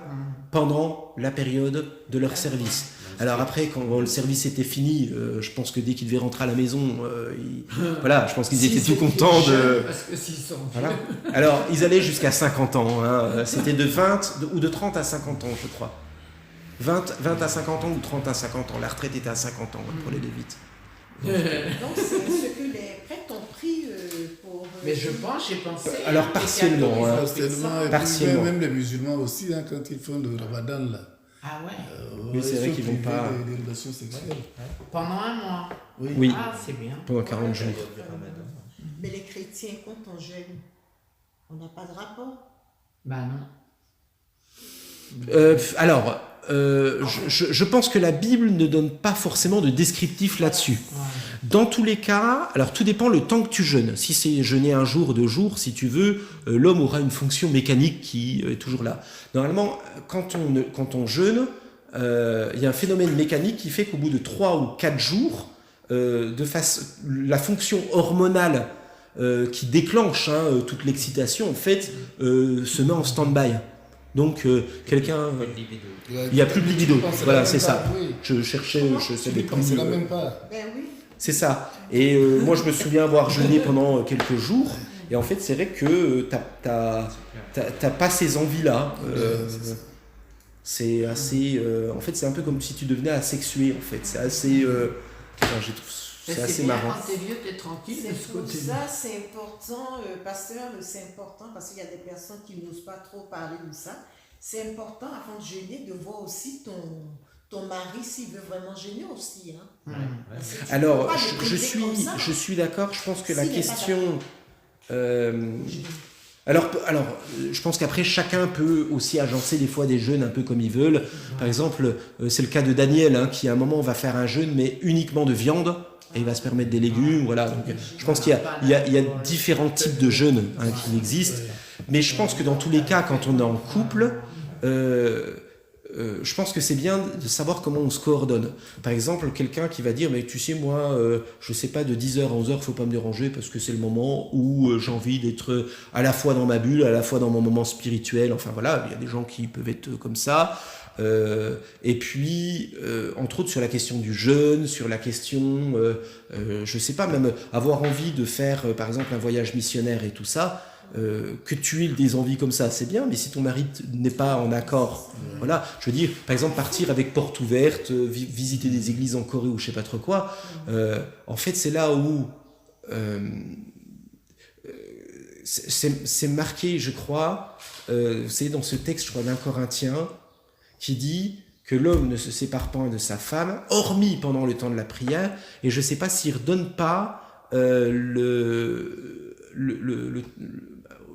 pendant la période de leur service. Alors après, quand le service était fini, je pense que dès qu'ils devaient rentrer à la maison, je pense qu'ils étaient tout contents de... Parce que s'ils sont voilà. Alors, ils allaient jusqu'à 50 ans. C'était de 20 ou de 30 à 50 ans, je crois. 20 à 50 ans ou 30 à 50 ans. La retraite était à 50 ans pour les Lévites. Donc, c'est ce que les prêtres ont pris pour... Mais j'ai pensé... Alors, partiellement. Partiellement. Même les musulmans aussi, quand ils font le ramadan, là. Ah ouais. Oui, c'est vrai qu'ils vont pas... Des relations sexuelles. Pendant 1 mois. Oui. Ah, c'est bien. Pendant 40 jours. Mais les chrétiens, quand on jeûne, on n'a pas de rapport. Non. Je pense que la Bible ne donne pas forcément de descriptif là-dessus. Dans tous les cas, alors tout dépend le temps que tu jeûnes. Si c'est jeûner 1 jour, 2 jours, si tu veux, l'homme aura une fonction mécanique qui est toujours là. Normalement, quand on jeûne, il y a un phénomène mécanique qui fait qu'au bout de 3 ou 4 jours, la fonction hormonale qui déclenche toute l'excitation, en fait, se met en stand-by. Donc, quelqu'un... Il n'y a plus de libido. Voilà, c'est ça. Oui. Je cherchais, je savais plus. C'est la même pas. Ben oui. C'est ça. Et moi, je me souviens avoir jeûné pendant quelques jours. Et en fait, c'est vrai que t'as pas ces envies-là. C'est assez... en fait, c'est un peu comme si tu devenais asexué, en fait. C'est assez... c'est assez marrant. Quand t'es vieux, t'es tranquille de ce C'est pour côté-là. ça, c'est important, pasteur, c'est important parce qu'il y a des personnes qui n'osent pas trop parler de ça. C'est important avant de jeûner de voir aussi ton mari s'il veut vraiment jeûner aussi. Hein. Parce que tu peux Alors, pas le priver comme ça. je suis d'accord. Je pense que la S'il n'est pas question... Alors, je pense qu'après, chacun peut aussi agencer des fois des jeûnes un peu comme ils veulent. Par exemple, c'est le cas de Daniel, qui à un moment va faire un jeûne, mais uniquement de viande, et il va se permettre des légumes. Voilà. Donc, je pense qu'il y a différents types de jeûnes qui existent. Mais je pense que dans tous les cas, quand on est en couple, je pense que c'est bien de savoir comment on se coordonne. Par exemple, quelqu'un qui va dire, mais tu sais, moi, je sais pas, de 10h à 11h, faut pas me déranger parce que c'est le moment où j'ai envie d'être à la fois dans ma bulle, à la fois dans mon moment spirituel. Enfin voilà, il y a des gens qui peuvent être comme ça. Et puis, entre autres, sur la question du jeûne, sur la question, je sais pas, même avoir envie de faire, par exemple, un voyage missionnaire et tout ça. Que tu aies des envies comme ça, c'est bien, mais si ton mari n'est pas en accord, voilà, je veux dire, par exemple, partir avec porte ouverte, visiter des églises en Corée ou je sais pas trop quoi, en fait, c'est là où c'est marqué, je crois, vous savez, dans ce texte, je crois, d'un Corinthien, qui dit que l'homme ne se sépare pas de sa femme, hormis pendant le temps de la prière, et je sais pas s'il redonne pas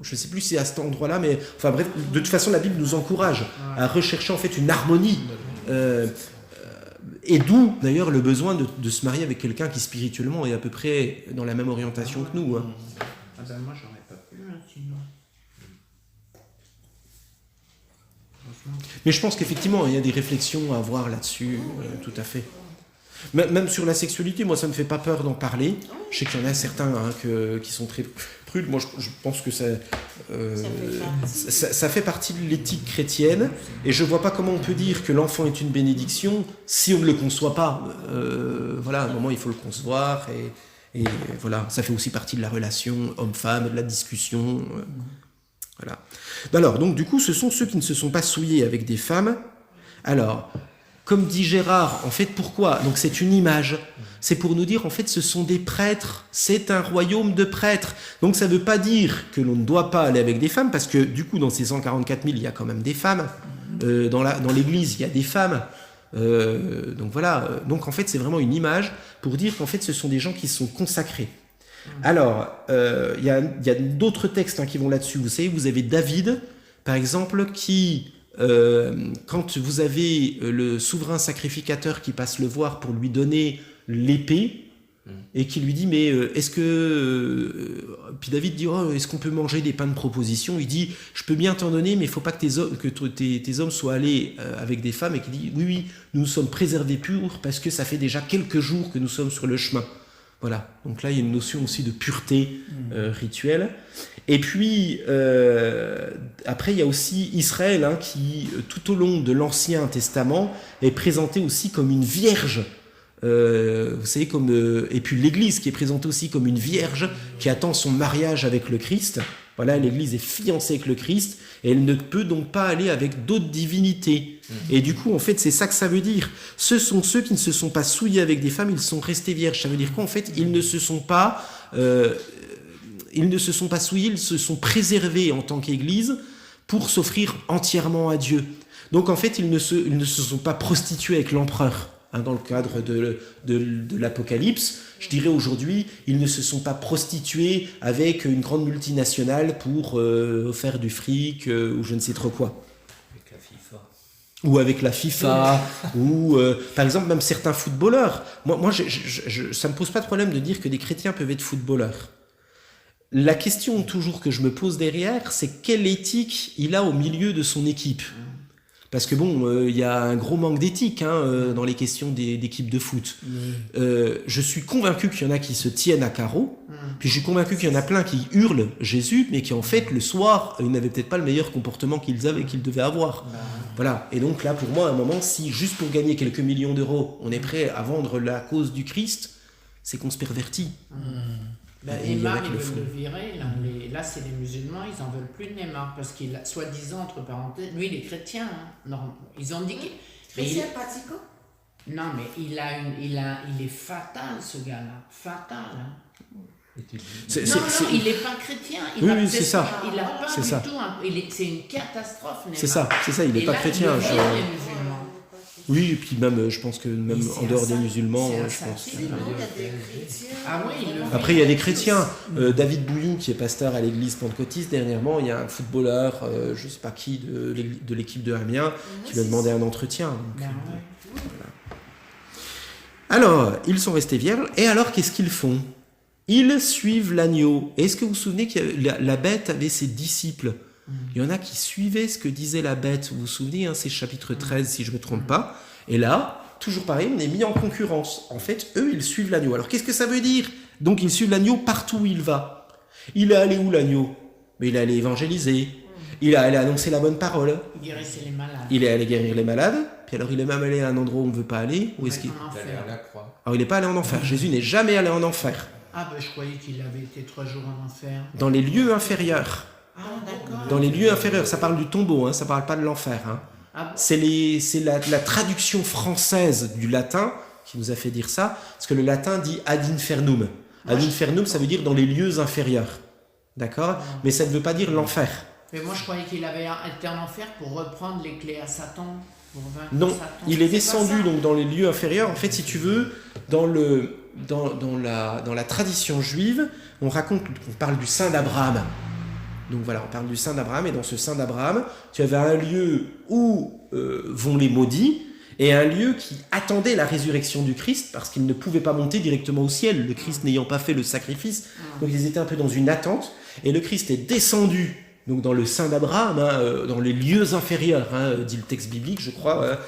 je sais plus si c'est à cet endroit-là, mais enfin bref, de toute façon la Bible nous encourage à rechercher en fait une harmonie, et d'où d'ailleurs le besoin de se marier avec quelqu'un qui spirituellement est à peu près dans la même orientation que nous. Ah ben moi j'aurais pas pu, sinon. Mais je pense qu'effectivement il y a des réflexions à avoir là-dessus, tout à fait. Même sur la sexualité, moi ça me fait pas peur d'en parler. Je sais qu'il y en a certains qui sont très prudes. Moi je pense que ça fait partie de l'éthique chrétienne, et je vois pas comment on peut dire que l'enfant est une bénédiction si on ne le conçoit pas. Voilà, à un moment il faut le concevoir, et voilà, ça fait aussi partie de la relation homme-femme, de la discussion. Voilà. Alors donc du coup, ce sont ceux qui ne se sont pas souillés avec des femmes. Alors, comme dit Gérard, en fait, pourquoi ? Donc c'est une image. C'est pour nous dire, en fait, ce sont des prêtres. C'est un royaume de prêtres. Donc ça ne veut pas dire que l'on ne doit pas aller avec des femmes, parce que du coup, dans ces 144 000, il y a quand même des femmes. Dans l'église, il y a des femmes. Donc voilà. Donc en fait, c'est vraiment une image pour dire qu'en fait, ce sont des gens qui sont consacrés. Alors, il y a d'autres textes qui vont là-dessus. Vous savez, vous avez David, par exemple, qui... quand vous avez le souverain sacrificateur qui passe le voir pour lui donner l'épée, et qui lui dit, mais est-ce que... Puis David dit, est-ce qu'on peut manger des pains de proposition ? Il dit, je peux bien t'en donner, mais il ne faut pas que tes hommes soient allés avec des femmes. Et qui dit, oui, nous sommes préservés purs parce que ça fait déjà quelques jours que nous sommes sur le chemin. Voilà, donc là il y a une notion aussi de pureté rituelle. Et puis après il y a aussi Israël qui tout au long de l'Ancien Testament est présenté aussi comme une vierge. Vous savez, et puis l'Église qui est présentée aussi comme une vierge qui attend son mariage avec le Christ. Voilà, l'Église est fiancée avec le Christ et elle ne peut donc pas aller avec d'autres divinités. Et du coup, en fait, c'est ça que ça veut dire. Ce sont ceux qui ne se sont pas souillés avec des femmes, ils sont restés vierges. Ça veut dire quoi ? En fait, ils ne se sont pas souillés, ils se sont préservés en tant qu'Église pour s'offrir entièrement à Dieu. Donc en fait, ils ne se sont pas prostitués avec l'empereur. Dans le cadre de l'Apocalypse, je dirais aujourd'hui, ils ne se sont pas prostitués avec une grande multinationale pour faire du fric ou je ne sais trop quoi. Avec la FIFA. Ou avec la FIFA, ou par exemple même certains footballeurs. Moi ça ne me pose pas de problème de dire que des chrétiens peuvent être footballeurs. La question toujours que je me pose derrière, c'est quelle éthique il a au milieu de son équipe ? Parce que bon, il y a un gros manque d'éthique dans les questions d'équipes de foot. Je suis convaincu qu'il y en a qui se tiennent à carreau, puis je suis convaincu qu'il y en a plein qui hurlent Jésus, mais qui en fait, le soir, ils n'avaient peut-être pas le meilleur comportement qu'ils devaient avoir. Voilà. Et donc là, pour moi, à un moment, si juste pour gagner quelques millions d'euros, on est prêt à vendre la cause du Christ, c'est qu'on se pervertit. Neymar, ils veulent le virer. Là, c'est les musulmans, ils en veulent plus de Neymar parce qu'il a, soi-disant, entre parenthèses, lui, il est chrétien. Non, ils ont dit qu'il. Chrétien pratiquant? Non, mais il est fatal, ce gars-là. Fatal. Non, il n'est pas chrétien. Oui, c'est ça. Il n'a pas c'est du ça. tout. C'est une catastrophe, Neymar. C'est ça, il n'est pas chrétien. Les musulmans. Oui, et puis même, je pense que même en dehors des musulmans, je pense. Sinon, il y a des chrétiens. Ah oui, Après, il y a des chrétiens. David Bouillon, qui est pasteur à l'église pentecôtiste, dernièrement, il y a un footballeur, je ne sais pas qui, de l'équipe de Amiens, qui lui a demandé un entretien. Donc, voilà. Alors, ils sont restés vierges, et alors, qu'est-ce qu'ils font? Ils suivent l'agneau. Est-ce que vous vous souvenez que la bête avait ses disciples? Il y en a qui suivaient ce que disait la bête. Vous vous souvenez, c'est chapitre 13, si je ne me trompe pas. Et là, toujours pareil, on est mis en concurrence. En fait, eux, ils suivent l'agneau. Alors, qu'est-ce que ça veut dire? Donc, ils suivent l'agneau partout où il va. Il est allé où, l'agneau? Mais il est allé évangéliser. Il est allé annoncer la bonne parole. Guérissez les malades. Il est allé guérir les malades. Puis alors, il est même allé à un endroit où on ne veut pas aller. Où est-ce qu'il est allé à la croix. Alors, il n'est pas allé en enfer. Jésus n'est jamais allé en enfer. Ah, ben je croyais qu'il avait été 3 jours en enfer. Dans les lieux inférieurs. Ah, d'accord. Dans les lieux inférieurs. Ça parle du tombeau, ça ne parle pas de l'enfer. Ah bon? C'est la traduction française du latin qui nous a fait dire ça, parce que le latin dit ad infernum. Ad infernum, ça veut dire dans les lieux inférieurs. D'accord? Mais ça ne veut pas dire l'enfer. Mais moi, je croyais qu'il avait été en enfer pour reprendre les clés à Satan. Pour vaincre Non, Satan. il est C'est pas descendu ça. donc dans les lieux inférieurs. En fait, si tu veux, dans la tradition juive, on parle du Saint d'Abraham. Donc voilà, on parle du Saint d'Abraham, et dans ce Saint d'Abraham, tu avais un lieu où vont les maudits, et un lieu qui attendait la résurrection du Christ, parce qu'ils ne pouvaient pas monter directement au ciel, le Christ n'ayant pas fait le sacrifice. Donc ils étaient un peu dans une attente, et le Christ est descendu donc dans le Saint d'Abraham, dans les lieux inférieurs, dit le texte biblique, je crois,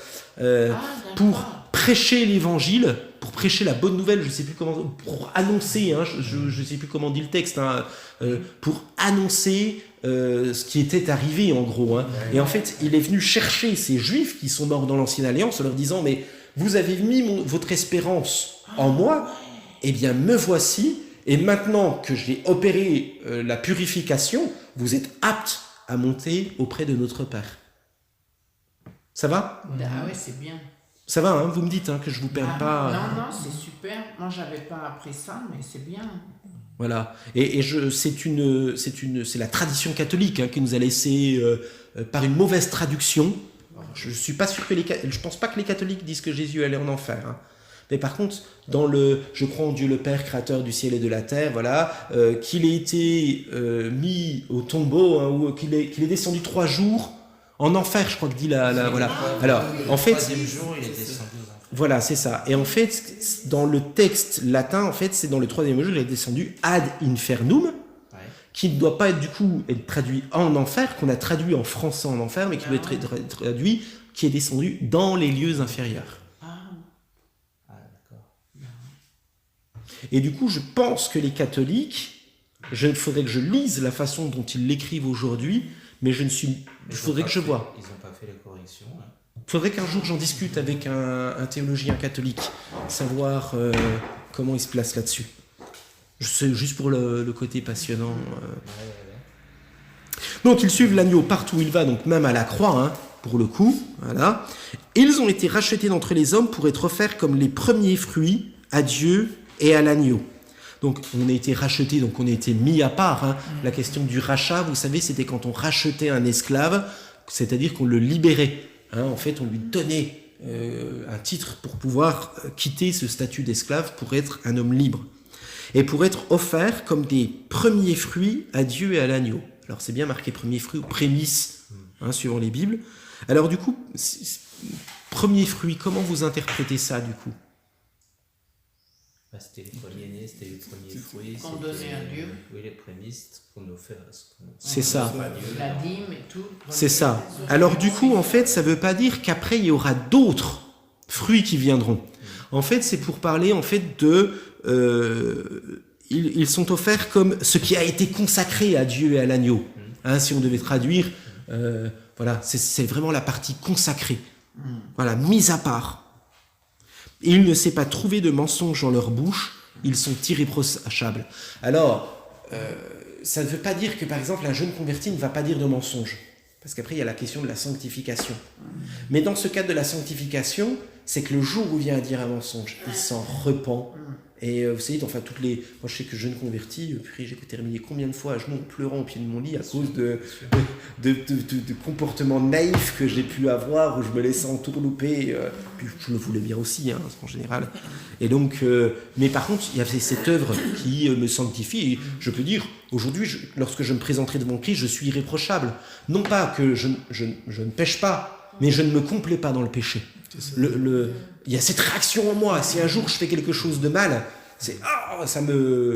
pour prêcher l'évangile, pour prêcher la bonne nouvelle, je sais plus comment, pour annoncer, je sais plus comment dit le texte, pour annoncer ce qui était arrivé en gros. Et en fait, il est venu chercher ces Juifs qui sont morts dans l'Ancienne Alliance en leur disant, mais vous avez mis votre espérance en moi, eh bien me voici, et maintenant que j'ai opéré la purification, vous êtes aptes à monter auprès de notre Père. Ça va? Ah ouais, c'est bien. Ça va, vous me dites que je vous perds pas. Non, c'est super. Moi, j'avais pas appris ça, mais c'est bien. Voilà. Et c'est la tradition catholique qui nous a laissé par une mauvaise traduction. Je suis pas sûr je pense pas que les catholiques disent que Jésus allait en enfer. Mais par contre, je crois en Dieu le Père, créateur du ciel et de la terre, voilà, qu'il ait été mis au tombeau, ou qu'il est descendu 3 jours en enfer, je crois que dit voilà. Alors, en fait, le 3e jour, il est descendu aux enfers. Voilà, c'est ça. Et en fait, dans le texte latin, en fait, c'est dans le 3e jour, il est descendu ad infernum, qui ne doit pas être du coup être traduit en enfer, qu'on a traduit en français en enfer, mais qui doit être traduit, qui est descendu dans les lieux inférieurs. Et du coup, je pense que les catholiques, il faudrait que je lise la façon dont ils l'écrivent aujourd'hui, mais il faudrait que je vois. Ils n'ont pas fait les corrections. Il faudrait qu'un jour j'en discute avec un théologien catholique, savoir comment il se place là-dessus. C'est juste pour le côté passionnant. Donc ils suivent l'agneau partout où il va, donc même à la croix, pour le coup. Voilà. Ils ont été rachetés d'entre les hommes pour être offerts comme les premiers fruits à Dieu et à l'agneau. Donc on a été rachetés, donc on a été mis à part. La question du rachat, vous savez, c'était quand on rachetait un esclave, c'est-à-dire qu'on le libérait. En fait, on lui donnait un titre pour pouvoir quitter ce statut d'esclave pour être un homme libre. Et pour être offert comme des premiers fruits à Dieu et à l'agneau. Alors c'est bien marqué premiers fruits ou prémices, suivant les Bibles. Alors du coup, premiers fruits, comment vous interprétez ça du coup? C'était les premiers-nés, c'était les premiers fruits. Qu'on donnait à Dieu. Oui, les prémices qu'on offrait à ce qu'on C'est ça. offre à Dieu. La dîme et tout. C'est ça. Alors du coup, en fait, ça ne veut pas dire qu'après, il y aura d'autres fruits qui viendront. En fait, c'est pour parler en fait de... ils sont offerts comme ce qui a été consacré à Dieu et à l'agneau. Hein, si on devait traduire, voilà, c'est vraiment la partie consacrée. Voilà, mise à part. Et il ne s'est pas trouvé de mensonge dans leur bouche, ils sont irréprochables. Alors, ça ne veut pas dire que, par exemple, un jeune converti ne va pas dire de mensonge. Parce qu'après, il y a la question de la sanctification. Mais dans ce cadre de la sanctification, c'est que le jour où il vient à dire un mensonge, il s'en repent. Et vous savez, enfin, moi je sais que jeune converti, j'ai terminé combien de fois à genoux en pleurant au pied de mon lit à cause de comportements naïfs que j'ai pu avoir, où je me laissais entourlouper, puis je le voulais bien aussi, hein, en général. Et donc, mais par contre, il y avait cette œuvre qui me sanctifie, et je peux dire, aujourd'hui, lorsque je me présenterai devant Christ, je suis irréprochable. Non pas que je ne pêche pas, mais je ne me complais pas dans le péché. Il y a cette réaction en moi. Si un jour je fais quelque chose de mal, c'est ça me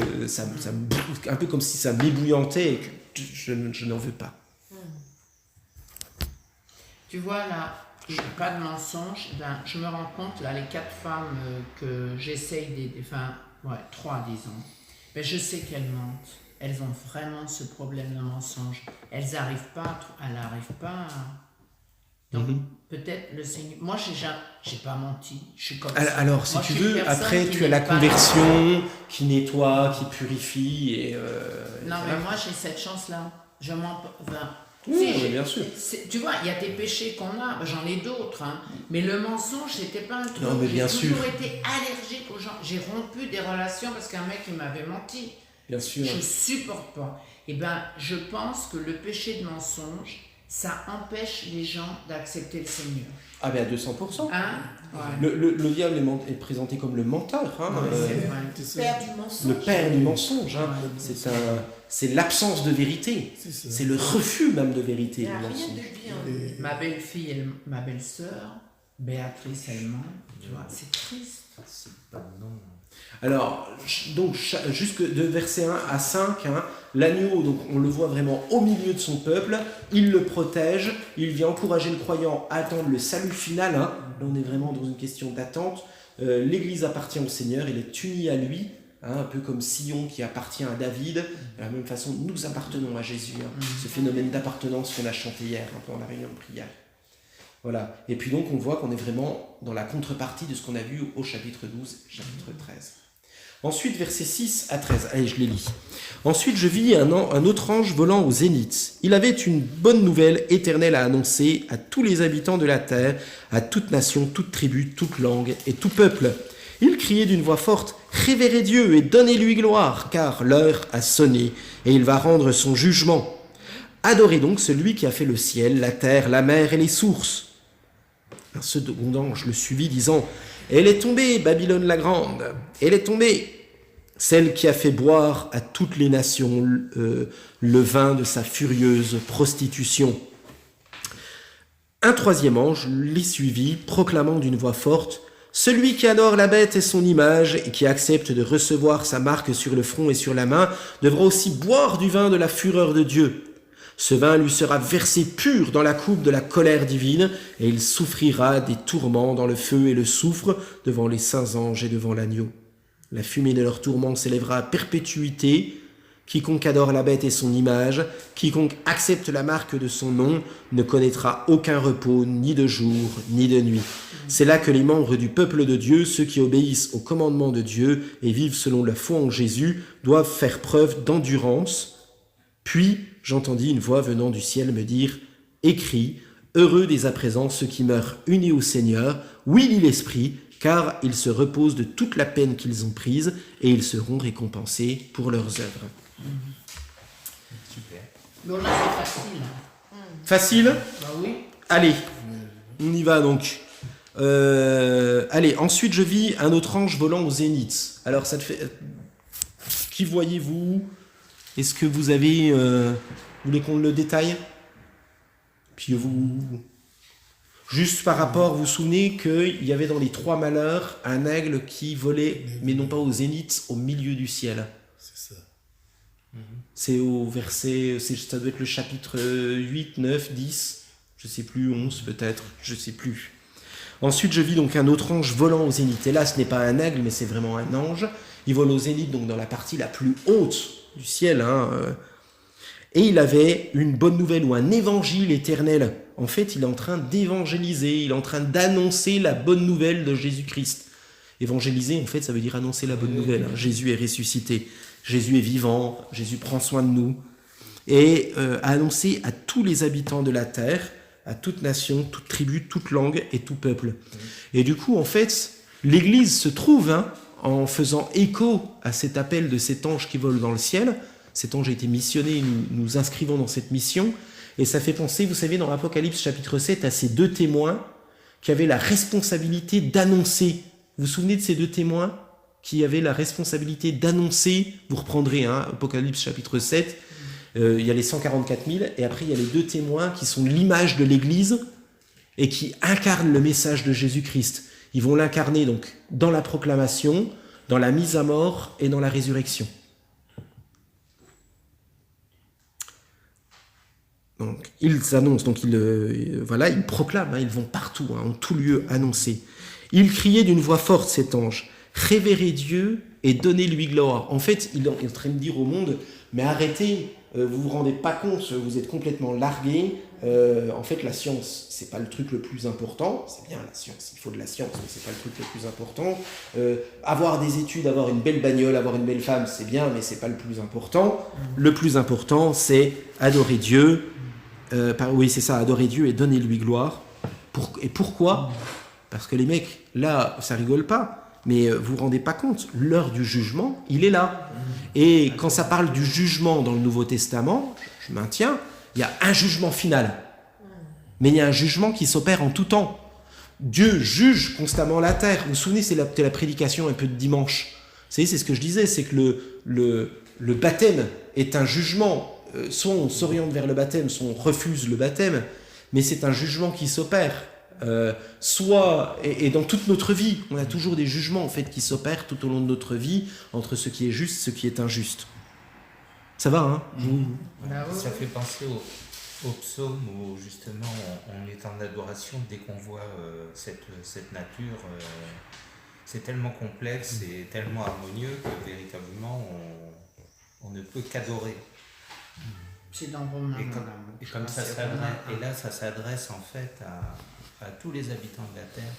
un peu comme si ça m'ébouillantait et que je n'en veux pas. Tu vois là, pas de mensonge. Ben, je me rends compte là, les 4 femmes que j'essaye d'aider, enfin 3 disons. Ben, je sais qu'elles mentent. Elles ont vraiment ce problème de mensonge. Elles n'arrivent pas. Donc, peut-être le Seigneur... Moi, j'ai pas menti. Je suis comme ça. Alors, si moi, tu veux, après, tu as la conversion qui nettoie, qui purifie. Et non, mais moi, j'ai cette chance-là. Je m'en... Enfin, oui, bien sûr. Tu vois, il y a des péchés qu'on a. J'en ai d'autres. Hein. Mais le mensonge, c'était pas un truc. Non, mais bien j'ai sûr. toujours été allergique aux gens. J'ai rompu des relations parce qu'un mec, il m'avait menti. Bien sûr. Je supporte pas. Eh ben, je pense que le péché de mensonge, ça empêche les gens d'accepter le Seigneur. Ah ben à 200%. Hein? Ouais. Le diable est présenté comme le menteur. Hein, c'est vrai. Père du mensonge. Le père du mensonge. Hein. C'est l'absence de vérité. C'est le refus même de vérité. Il n'y a du rien mensonge. de bien. Ma belle-fille, ma belle-sœur, Béatrice, elle ment. Tu vois, c'est triste. C'est pas non. Alors, donc, jusque de verset 1 à 5, hein, l'agneau, donc on le voit vraiment au milieu de son peuple, il le protège, il vient encourager le croyant à attendre le salut final. Hein. Là, on est vraiment dans une question d'attente. L'Église appartient au Seigneur, il est uni à lui, hein, un peu comme Sion qui appartient à David. De la même façon, nous appartenons à Jésus. Hein, ce phénomène d'appartenance qu'on a chanté hier, hein, pendant la réunion de prière. Voilà. Et puis donc, on voit qu'on est vraiment dans la contrepartie de ce qu'on a vu au chapitre 12, chapitre 13. Ensuite, versets 6 à 13. Allez, je les lis. Ensuite, je vis un autre ange volant au zénith. Il avait une bonne nouvelle éternelle à annoncer à tous les habitants de la terre, à toute nation, toute tribu, toute langue et tout peuple. Il criait d'une voix forte « Révérez Dieu et donnez-lui gloire, car l'heure a sonné et il va rendre son jugement. Adorez donc celui qui a fait le ciel, la terre, la mer et les sources. » Un second ange le suivit, disant « Elle est tombée, Babylone la grande, elle est tombée, celle qui a fait boire à toutes les nations le vin de sa furieuse prostitution. » Un troisième ange les suivit, proclamant d'une voix forte « Celui qui adore la bête et son image, et qui accepte de recevoir sa marque sur le front et sur la main, devra aussi boire du vin de la fureur de Dieu. Ce vin lui sera versé pur dans la coupe de la colère divine, et il souffrira des tourments dans le feu et le soufre devant les saints anges et devant l'agneau. La fumée de leurs tourments s'élèvera à perpétuité. Quiconque adore la bête et son image, quiconque accepte la marque de son nom, ne connaîtra aucun repos, ni de jour, ni de nuit. C'est là que les membres du peuple de Dieu, ceux qui obéissent au commandement de Dieu et vivent selon la foi en Jésus, doivent faire preuve d'endurance. Puis j'entendis une voix venant du ciel me dire « Écris, heureux dès à présent ceux qui meurent unis au Seigneur, oui, lit l'Esprit, car ils se reposent de toute la peine qu'ils ont prise et ils seront récompensés pour leurs œuvres. » Super. Bon, là, c'est facile. Facile ? Bah oui. Allez, on y va donc. Allez, ensuite je vis un autre ange volant au zénith. Alors ça te fait... Qui voyez-vous ? Est-ce que vous avez... vous voulez qu'on le détaille ? Puis vous... Juste par rapport, vous vous souvenez qu'il y avait dans les 3 malheurs un aigle qui volait, mais non pas au zénith, au milieu du ciel. C'est ça. C'est au verset, ça doit être le chapitre 8, 9, 10, je sais plus, 11 peut-être, je sais plus. Ensuite, je vis donc un autre ange volant au zénith. Et là, ce n'est pas un aigle, mais c'est vraiment un ange. Il vole au zénith, donc dans la partie la plus haute du ciel. Et il avait une bonne nouvelle ou un évangile éternel. En fait, il est en train d'évangéliser, il est en train d'annoncer la bonne nouvelle de Jésus-Christ. Évangéliser, en fait, ça veut dire annoncer la bonne nouvelle. Jésus est ressuscité, Jésus est vivant, Jésus prend soin de nous. Et annoncer à tous les habitants de la terre, à toute nation, toute tribu, toute langue et tout peuple. Et du coup, en fait, l'Église se trouve en faisant écho à cet appel de cet ange qui vole dans le ciel. Cet ange a été missionné, nous nous inscrivons dans cette mission. Et ça fait penser, vous savez, dans l'Apocalypse chapitre 7, à ces 2 témoins qui avaient la responsabilité d'annoncer. Vous vous souvenez de ces 2 témoins qui avaient la responsabilité d'annoncer, vous reprendrez Apocalypse chapitre 7, il y a les 144 000, et après il y a les 2 témoins qui sont l'image de l'Église et qui incarnent le message de Jésus-Christ. Ils vont l'incarner donc dans la proclamation, dans la mise à mort et dans la résurrection. Donc, ils annoncent, donc ils proclament, ils vont partout, en tout lieu annoncer. Il criait d'une voix forte, cet ange, « Révérez Dieu et donnez-lui gloire ». En fait, il est en train de dire au monde, mais arrêtez, vous vous rendez pas compte, vous êtes complètement largués. En fait, la science, c'est pas le truc le plus important. C'est bien la science, il faut de la science, mais c'est pas le truc le plus important. Avoir des études, avoir une belle bagnole, avoir une belle femme, c'est bien, mais c'est pas le plus important. Le plus important, c'est adorer Dieu. Oui, c'est ça, adorer Dieu et donner lui gloire. Et pourquoi ? Parce que les mecs, là, ça rigole pas, mais vous vous rendez pas compte, l'heure du jugement, il est là. Et quand ça parle du jugement dans le Nouveau Testament, je maintiens, il y a un jugement final. Mais il y a un jugement qui s'opère en tout temps. Dieu juge constamment la terre. Vous vous souvenez, c'est la prédication un peu de dimanche. Vous savez, c'est ce que je disais, c'est que le baptême est un jugement. Soit on s'oriente vers le baptême, soit on refuse le baptême, mais c'est un jugement qui s'opère. Et dans toute notre vie, on a toujours des jugements en fait qui s'opèrent tout au long de notre vie entre ce qui est juste et ce qui est injuste. Ça va, Ça fait penser au psaume où justement on est en adoration dès qu'on voit cette nature. C'est tellement complexe et tellement harmonieux que véritablement on ne peut qu'adorer. C'est dans Romains. Et comme ça s'adresse, et là ça s'adresse en fait à tous les habitants de la terre,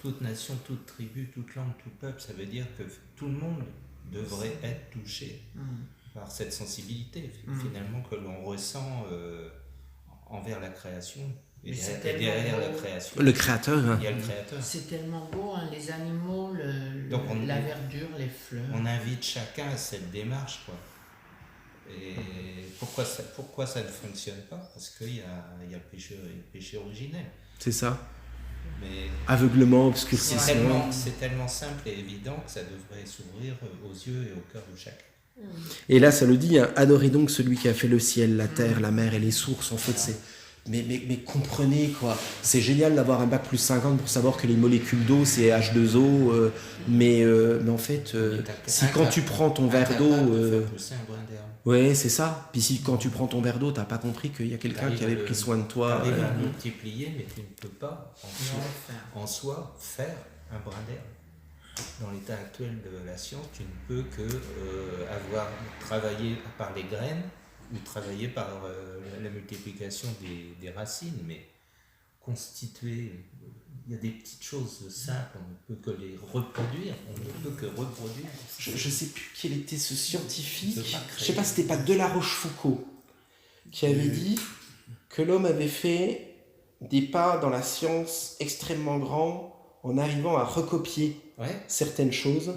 toute nation, toute tribu, toute langue, tout peuple. Ça veut dire que tout le monde devrait être touché par cette sensibilité finalement que l'on ressent envers la création. Et derrière la création, le Créateur. Il y a le Créateur. C'est tellement beau, les animaux, la verdure, les fleurs. On invite chacun à cette démarche, quoi. Et pourquoi ça ne fonctionne pas ? Parce qu'il y a le péché originel. C'est ça. Mais aveuglement, obscurcissement. C'est tellement simple et évident que ça devrait s'ouvrir aux yeux et au cœur de chacun. Et là, ça le dit, adorez donc celui qui a fait le ciel, la terre, la mer et les sources. En fait, c'est... Mais comprenez, quoi. C'est génial d'avoir un bac plus 50 pour savoir que les molécules d'eau, c'est H2O. Mais en fait, si quand tu prends ton verre d'eau... ouais, c'est ça. Puis si quand tu prends ton verre d'eau, t'as pas compris qu'il y a quelqu'un qui avait pris soin de toi. Tu arrives à multiplier, mais tu ne peux pas en soi faire un brin d'herbe. Dans l'état actuel de la science, tu ne peux que avoir travaillé par les graines ou travailler par la multiplication des racines, mais constituer, il y a des petites choses simples, on ne peut que les reproduire, on ne peut que reproduire. Je ne sais plus quel était ce scientifique, je ne sais pas si c'était pas de La Rochefoucauld, qui avait dit que l'homme avait fait des pas dans la science extrêmement grands en arrivant à recopier certaines choses,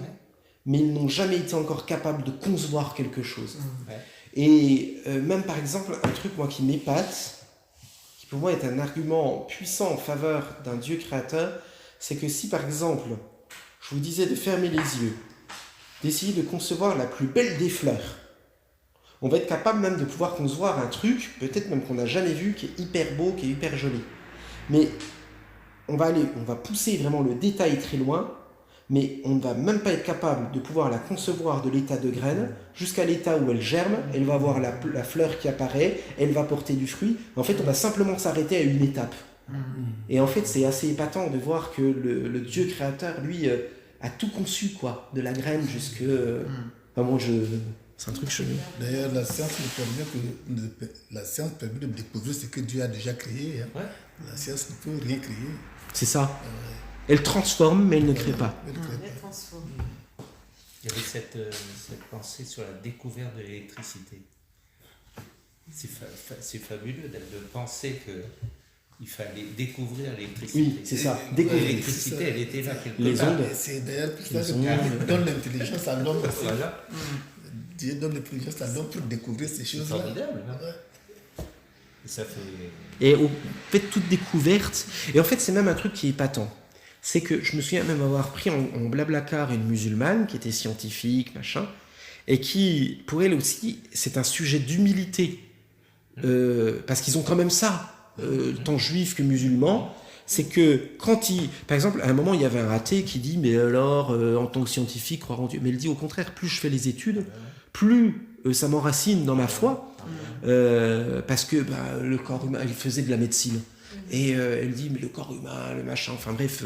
mais ils n'ont jamais été encore capables de concevoir quelque chose. Et même par exemple, un truc moi qui m'épate, qui pour moi est un argument puissant en faveur d'un Dieu créateur, c'est que si par exemple, je vous disais de fermer les yeux, d'essayer de concevoir la plus belle des fleurs, on va être capable même de pouvoir concevoir un truc, peut-être même qu'on n'a jamais vu, qui est hyper beau, qui est hyper joli. Mais on va pousser vraiment le détail très loin, mais on ne va même pas être capable de pouvoir la concevoir de l'état de graine jusqu'à l'état où elle germe, elle va avoir la fleur qui apparaît, elle va porter du fruit. En fait, on va simplement s'arrêter à une étape. Et en fait, c'est assez épatant de voir que le Dieu créateur, lui, a tout conçu, quoi, de la graine jusque... Vraiment, c'est un truc chelou. D'ailleurs, la science permet de découvrir ce que Dieu a déjà créé. Hein. Ouais. La science ne peut rien créer. C'est ça. Elle transforme, mais elle ne crée pas. Elle ne crée pas. Elle transforme. Il y avait cette pensée sur la découverte de l'électricité. C'est fabuleux de penser qu'il fallait découvrir l'électricité. Oui, c'est ça. Découvrir. L'électricité, elle était là quelque Les part. ondes. C'est d'ailleurs pour ça Les que ondes. Dieu donne l'intelligence à l'homme. Voilà. Dieu donne l'intelligence à l'homme pour découvrir ces C'est choses-là. formidable. Hein. Ouais. Et ça fait... Et on fait toute découverte. Et en fait, c'est même un truc qui est épatant. C'est que je me souviens même avoir pris en Blablacar une musulmane qui était scientifique, machin, et qui, pour elle aussi, c'est un sujet d'humilité. Parce qu'ils ont quand même ça, tant juifs que musulmans. C'est que quand par exemple, à un moment, il y avait un athée qui dit, mais alors, en tant que scientifique, croire en Dieu. Mais il dit au contraire, plus je fais les études, plus ça m'enracine dans ma foi. Parce que le corps humain, il faisait de la médecine. Et elle dit, mais le corps humain, le machin, enfin bref,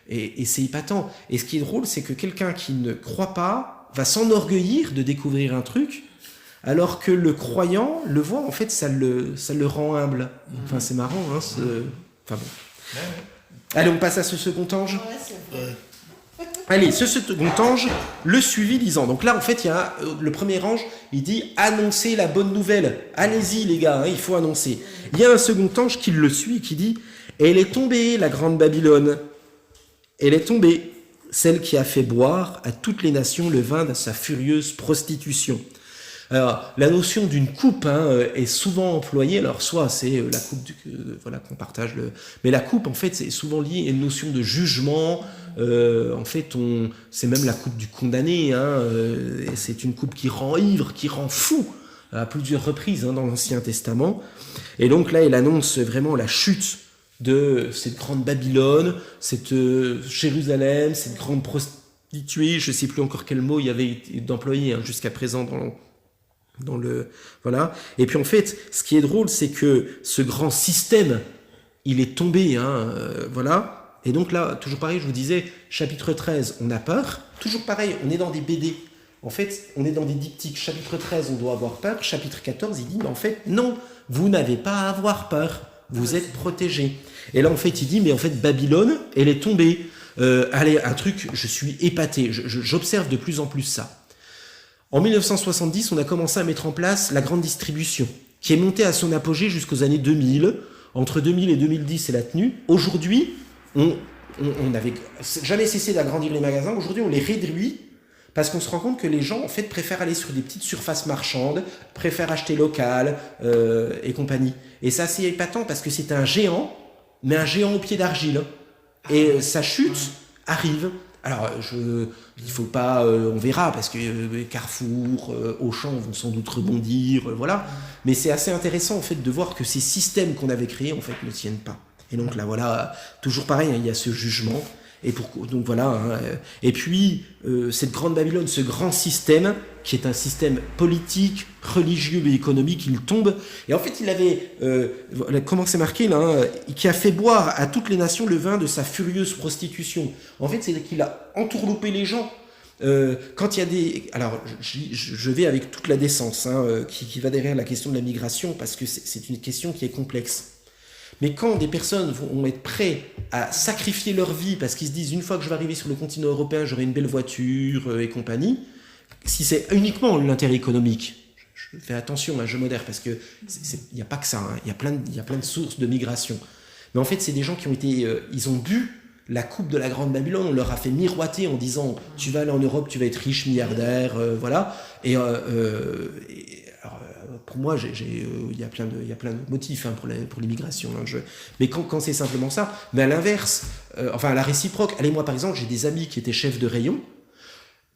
et c'est épatant. Et ce qui est drôle, c'est que quelqu'un qui ne croit pas va s'enorgueillir de découvrir un truc, alors que le croyant le voit, en fait, ça le rend humble. Enfin, c'est marrant, hein. Enfin bon. Allez, on passe à ce second ange. Ouais, c'est vrai. Allez, ce second ange, le suivi lisant. Donc là, en fait, il y a le premier ange, il dit « Annoncez la bonne nouvelle. Allez-y, les gars, hein, il faut annoncer. » Il y a un second ange qui le suit, qui dit « Elle est tombée, la grande Babylone. Elle est tombée, celle qui a fait boire à toutes les nations le vin de sa furieuse prostitution. » Alors, la notion d'une coupe est souvent employée. Alors, soit c'est la coupe voilà, qu'on partage, mais la coupe, en fait, c'est souvent lié à une notion de jugement. En fait, c'est même la coupe du condamné. Et c'est une coupe qui rend ivre, qui rend fou à plusieurs reprises dans l'Ancien Testament. Et donc là, il annonce vraiment la chute de cette grande Babylone, cette Jérusalem, cette grande prostituée. Je ne sais plus encore quel mot il y avait d'employé jusqu'à présent dans le voilà. Et puis en fait, ce qui est drôle, c'est que ce grand système, il est tombé, voilà. Et donc là, toujours pareil, je vous disais, chapitre 13, on a peur. Toujours pareil, on est dans des BD. En fait, on est dans des diptyques. Chapitre 13, on doit avoir peur. Chapitre 14, il dit, mais en fait, non, vous n'avez pas à avoir peur. Vous êtes protégés. Et là, en fait, il dit, mais en fait, Babylone, elle est tombée. Allez, un truc, je suis épaté. J'observe de plus en plus ça. En 1970, on a commencé à mettre en place la grande distribution, qui est montée à son apogée jusqu'aux années 2000. Entre 2000 et 2010, elle a tenu. Aujourd'hui, on n'avait jamais cessé d'agrandir les magasins. Aujourd'hui, on les réduit parce qu'on se rend compte que les gens, en fait, préfèrent aller sur des petites surfaces marchandes, préfèrent acheter local et compagnie. Et ça, c'est épatant parce que c'est un géant, mais un géant au pied d'argile. Et sa chute arrive. Alors, il faut pas, on verra, parce que Carrefour, Auchan vont sans doute rebondir, voilà. Mais c'est assez intéressant, en fait, de voir que ces systèmes qu'on avait créés, en fait, ne tiennent pas. Et donc là, voilà, toujours pareil, il y a ce jugement. Donc voilà. Et puis, cette grande Babylone, ce grand système, qui est un système politique, religieux et économique, il tombe. Et en fait, il avait, comment c'est marqué là, qui a fait boire à toutes les nations le vin de sa furieuse prostitution. En fait, c'est qu'il a entourloupé les gens. Quand il y a des... Alors, je vais avec toute la décence qui va derrière la question de la migration, parce que c'est une question qui est complexe. Mais quand des personnes vont être prêtes à sacrifier leur vie parce qu'ils se disent une fois que je vais arriver sur le continent européen, j'aurai une belle voiture et compagnie, si c'est uniquement l'intérêt économique, je fais attention, je modère parce que il n'y a pas que ça, il y a plein de sources de migration. Mais en fait, c'est des gens qui ont été, ils ont bu la coupe de la grande Babylone, on leur a fait miroiter en disant tu vas aller en Europe, tu vas être riche, milliardaire, voilà. Et alors, pour moi, il y a plein de motifs pour l'immigration. Mais quand c'est simplement ça, mais à l'inverse, à la réciproque, allez, moi par exemple, j'ai des amis qui étaient chefs de rayon.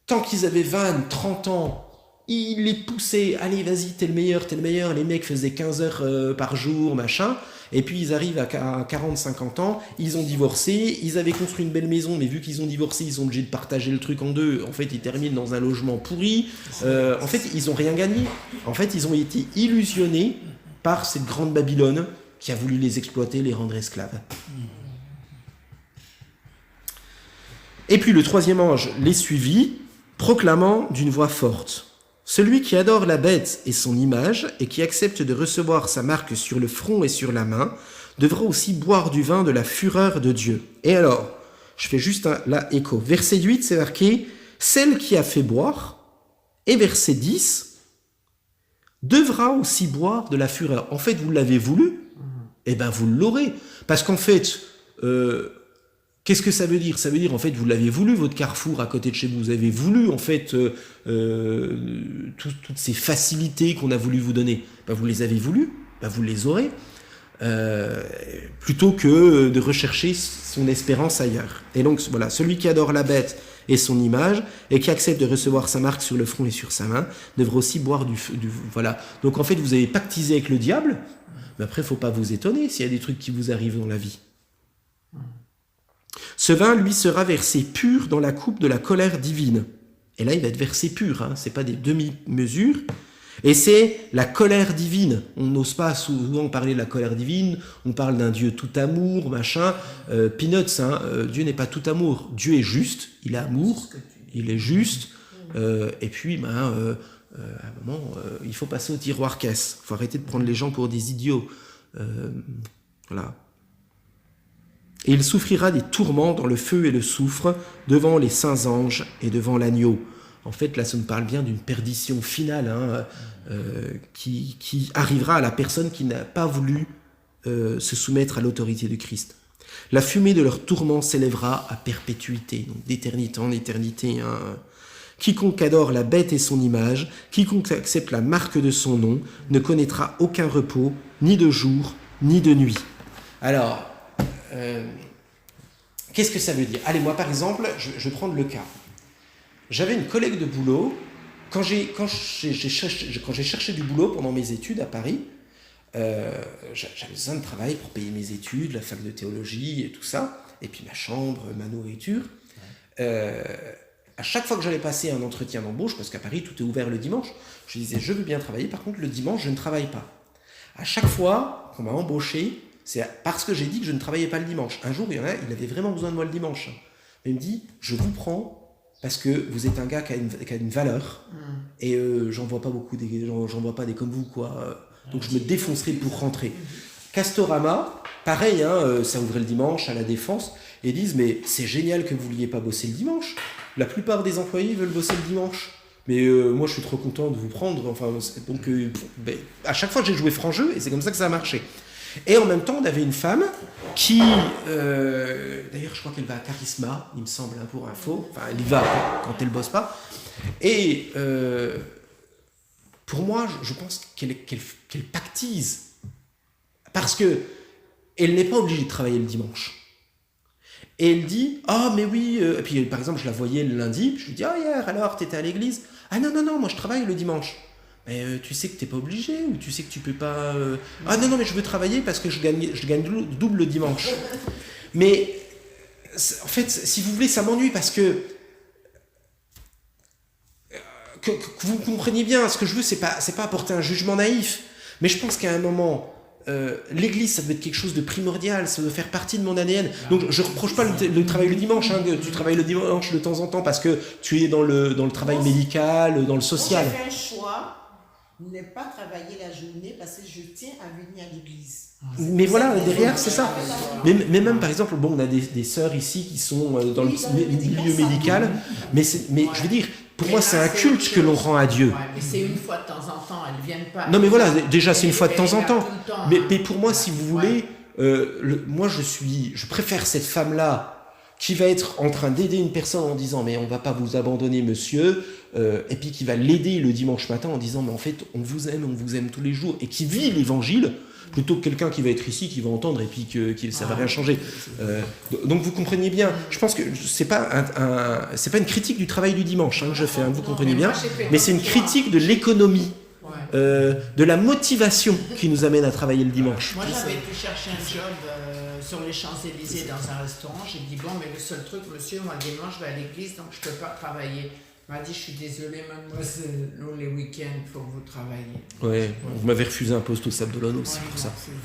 Tant qu'ils avaient 20, 30 ans, ils les poussaient, allez, vas-y, t'es le meilleur. Les mecs faisaient 15 heures par jour, machin. Et puis ils arrivent à 40-50 ans, ils ont divorcé, ils avaient construit une belle maison, mais vu qu'ils ont divorcé, ils sont obligés de partager le truc en deux. En fait, ils terminent dans un logement pourri. En fait, ils n'ont rien gagné. En fait, ils ont été illusionnés par cette grande Babylone qui a voulu les exploiter, les rendre esclaves. Et puis le troisième ange les suivit, proclamant d'une voix forte: celui qui adore la bête et son image, et qui accepte de recevoir sa marque sur le front et sur la main, devra aussi boire du vin de la fureur de Dieu. Et alors, je fais juste là écho. Verset 8, c'est marqué « Celle qui a fait boire », et verset 10, « devra aussi boire de la fureur ». En fait, vous l'avez voulu, eh bien vous l'aurez. Parce qu'en fait, qu'est-ce que ça veut dire? Ça veut dire, en fait, vous l'avez voulu, votre carrefour à côté de chez vous. Vous avez voulu, en fait, toutes ces facilités qu'on a voulu vous donner. Ben, vous les avez voulu, ben, vous les aurez. Plutôt que de rechercher son espérance ailleurs. Et donc, voilà, celui qui adore la bête et son image, et qui accepte de recevoir sa marque sur le front et sur sa main, devra aussi boire du voilà. Donc, en fait, vous avez pactisé avec le diable, mais après, il ne faut pas vous étonner s'il y a des trucs qui vous arrivent dans la vie. Ce vin, lui, sera versé pur dans la coupe de la colère divine. Et là, il va être versé pur, hein, ce n'est pas des demi-mesures. Et c'est la colère divine. On n'ose pas souvent parler de la colère divine, on parle d'un Dieu tout amour, machin. Peanuts, hein, Dieu n'est pas tout amour. Dieu est juste, il est amour, il est juste. Et puis, à un moment, il faut passer au tiroir caisse. Il faut arrêter de prendre les gens pour des idiots. Voilà. Et il souffrira des tourments dans le feu et le soufre, devant les saints anges et devant l'agneau. En fait, là, ça nous parle bien d'une perdition finale, hein, qui arrivera à la personne qui n'a pas voulu se soumettre à l'autorité de Christ. La fumée de leur tourment s'élèvera à perpétuité, donc d'éternité en éternité. Hein. Quiconque adore la bête et son image, quiconque accepte la marque de son nom, ne connaîtra aucun repos, ni de jour, ni de nuit. Alors, qu'est-ce que ça veut dire? Allez, moi, par exemple, je vais prendre le cas. J'avais une collègue de boulot, quand j'ai cherché du boulot pendant mes études à Paris, j'avais besoin de travail pour payer mes études, la fac de théologie et tout ça, et puis ma chambre, ma nourriture. À chaque fois que j'allais passer un entretien d'embauche, parce qu'à Paris tout est ouvert le dimanche, je disais je veux bien travailler, par contre le dimanche je ne travaille pas. À chaque fois qu'on m'a embauché, c'est parce que j'ai dit que je ne travaillais pas le dimanche. Un jour, il y en a, il avait vraiment besoin de moi le dimanche. Il me dit je vous prends parce que vous êtes un gars qui a une valeur, et j'en vois pas beaucoup, j'en vois pas des comme vous, quoi. Donc je me défoncerai pour rentrer. Castorama, pareil, hein, ça ouvrait le dimanche à la Défense, et ils disent mais c'est génial que vous ne vouliez pas bosser le dimanche. La plupart des employés veulent bosser le dimanche. Mais moi je suis trop content de vous prendre. Enfin, donc à chaque fois j'ai joué franc jeu, et c'est comme ça que ça a marché. Et en même temps, on avait une femme qui, d'ailleurs, je crois qu'elle va à Charisma, il me semble, hein, pour info. Enfin, elle y va quand elle bosse pas. Et pour moi, je pense qu'elle pactise. Parce que elle n'est pas obligée de travailler le dimanche. Et elle dit, ah, mais oui. Et puis, par exemple, je la voyais le lundi, puis je lui dis, ah, hier, alors, t'étais à l'église? Ah, non, moi, je travaille le dimanche. Mais tu sais que t'es pas obligé, ou tu sais que tu peux pas... Ah non, mais je veux travailler parce que je gagne double le dimanche. Mais en fait, si vous voulez, ça m'ennuie parce que vous compreniez bien, ce que je veux, c'est pas apporter un jugement naïf. Mais je pense qu'à un moment, l'église, ça doit être quelque chose de primordial, ça doit faire partie de mon ADN. Donc je reproche pas le travail le dimanche, hein, tu travailles le dimanche de temps en temps parce que tu es dans le travail médical, dans le social. J'ai fait un choix. Ne pas travailler la journée parce que je tiens à venir à l'église. Mais voilà, derrière, c'est ça. Mais même, par exemple, bon, on a des sœurs ici qui sont dans le milieu médical, mais je veux dire, pour moi, c'est un culte que l'on rend à Dieu. Ouais, mais c'est une fois de temps en temps, elles ne viennent pas. Non, mais voilà, déjà, c'est une fois de temps en temps. Mais pour moi, si vous voulez, moi, je préfère cette femme-là qui va être en train d'aider une personne en disant mais on ne va pas vous abandonner monsieur, et puis qui va l'aider le dimanche matin en disant mais en fait on vous aime tous les jours, et qui vit l'évangile, plutôt que quelqu'un qui va être ici, qui va entendre et puis que ça va rien changer. Donc vous comprenez bien, je pense que c'est pas une critique du travail du dimanche, hein, que je fais, hein, vous comprenez bien, mais c'est une critique de l'économie de la motivation qui nous amène à travailler le dimanche. Moi, j'avais été chercher un job sur les Champs-Élysées dans un restaurant. J'ai dit, bon, mais le seul truc, monsieur, moi, le dimanche, je vais à l'église, donc je ne peux pas travailler. Il m'a dit, je suis désolée, mademoiselle, nous, les week-ends, il faut que vous travaillez. Ouais, vous m'avez refusé un poste au Sable d'Olonne aussi pour ça. Refusé.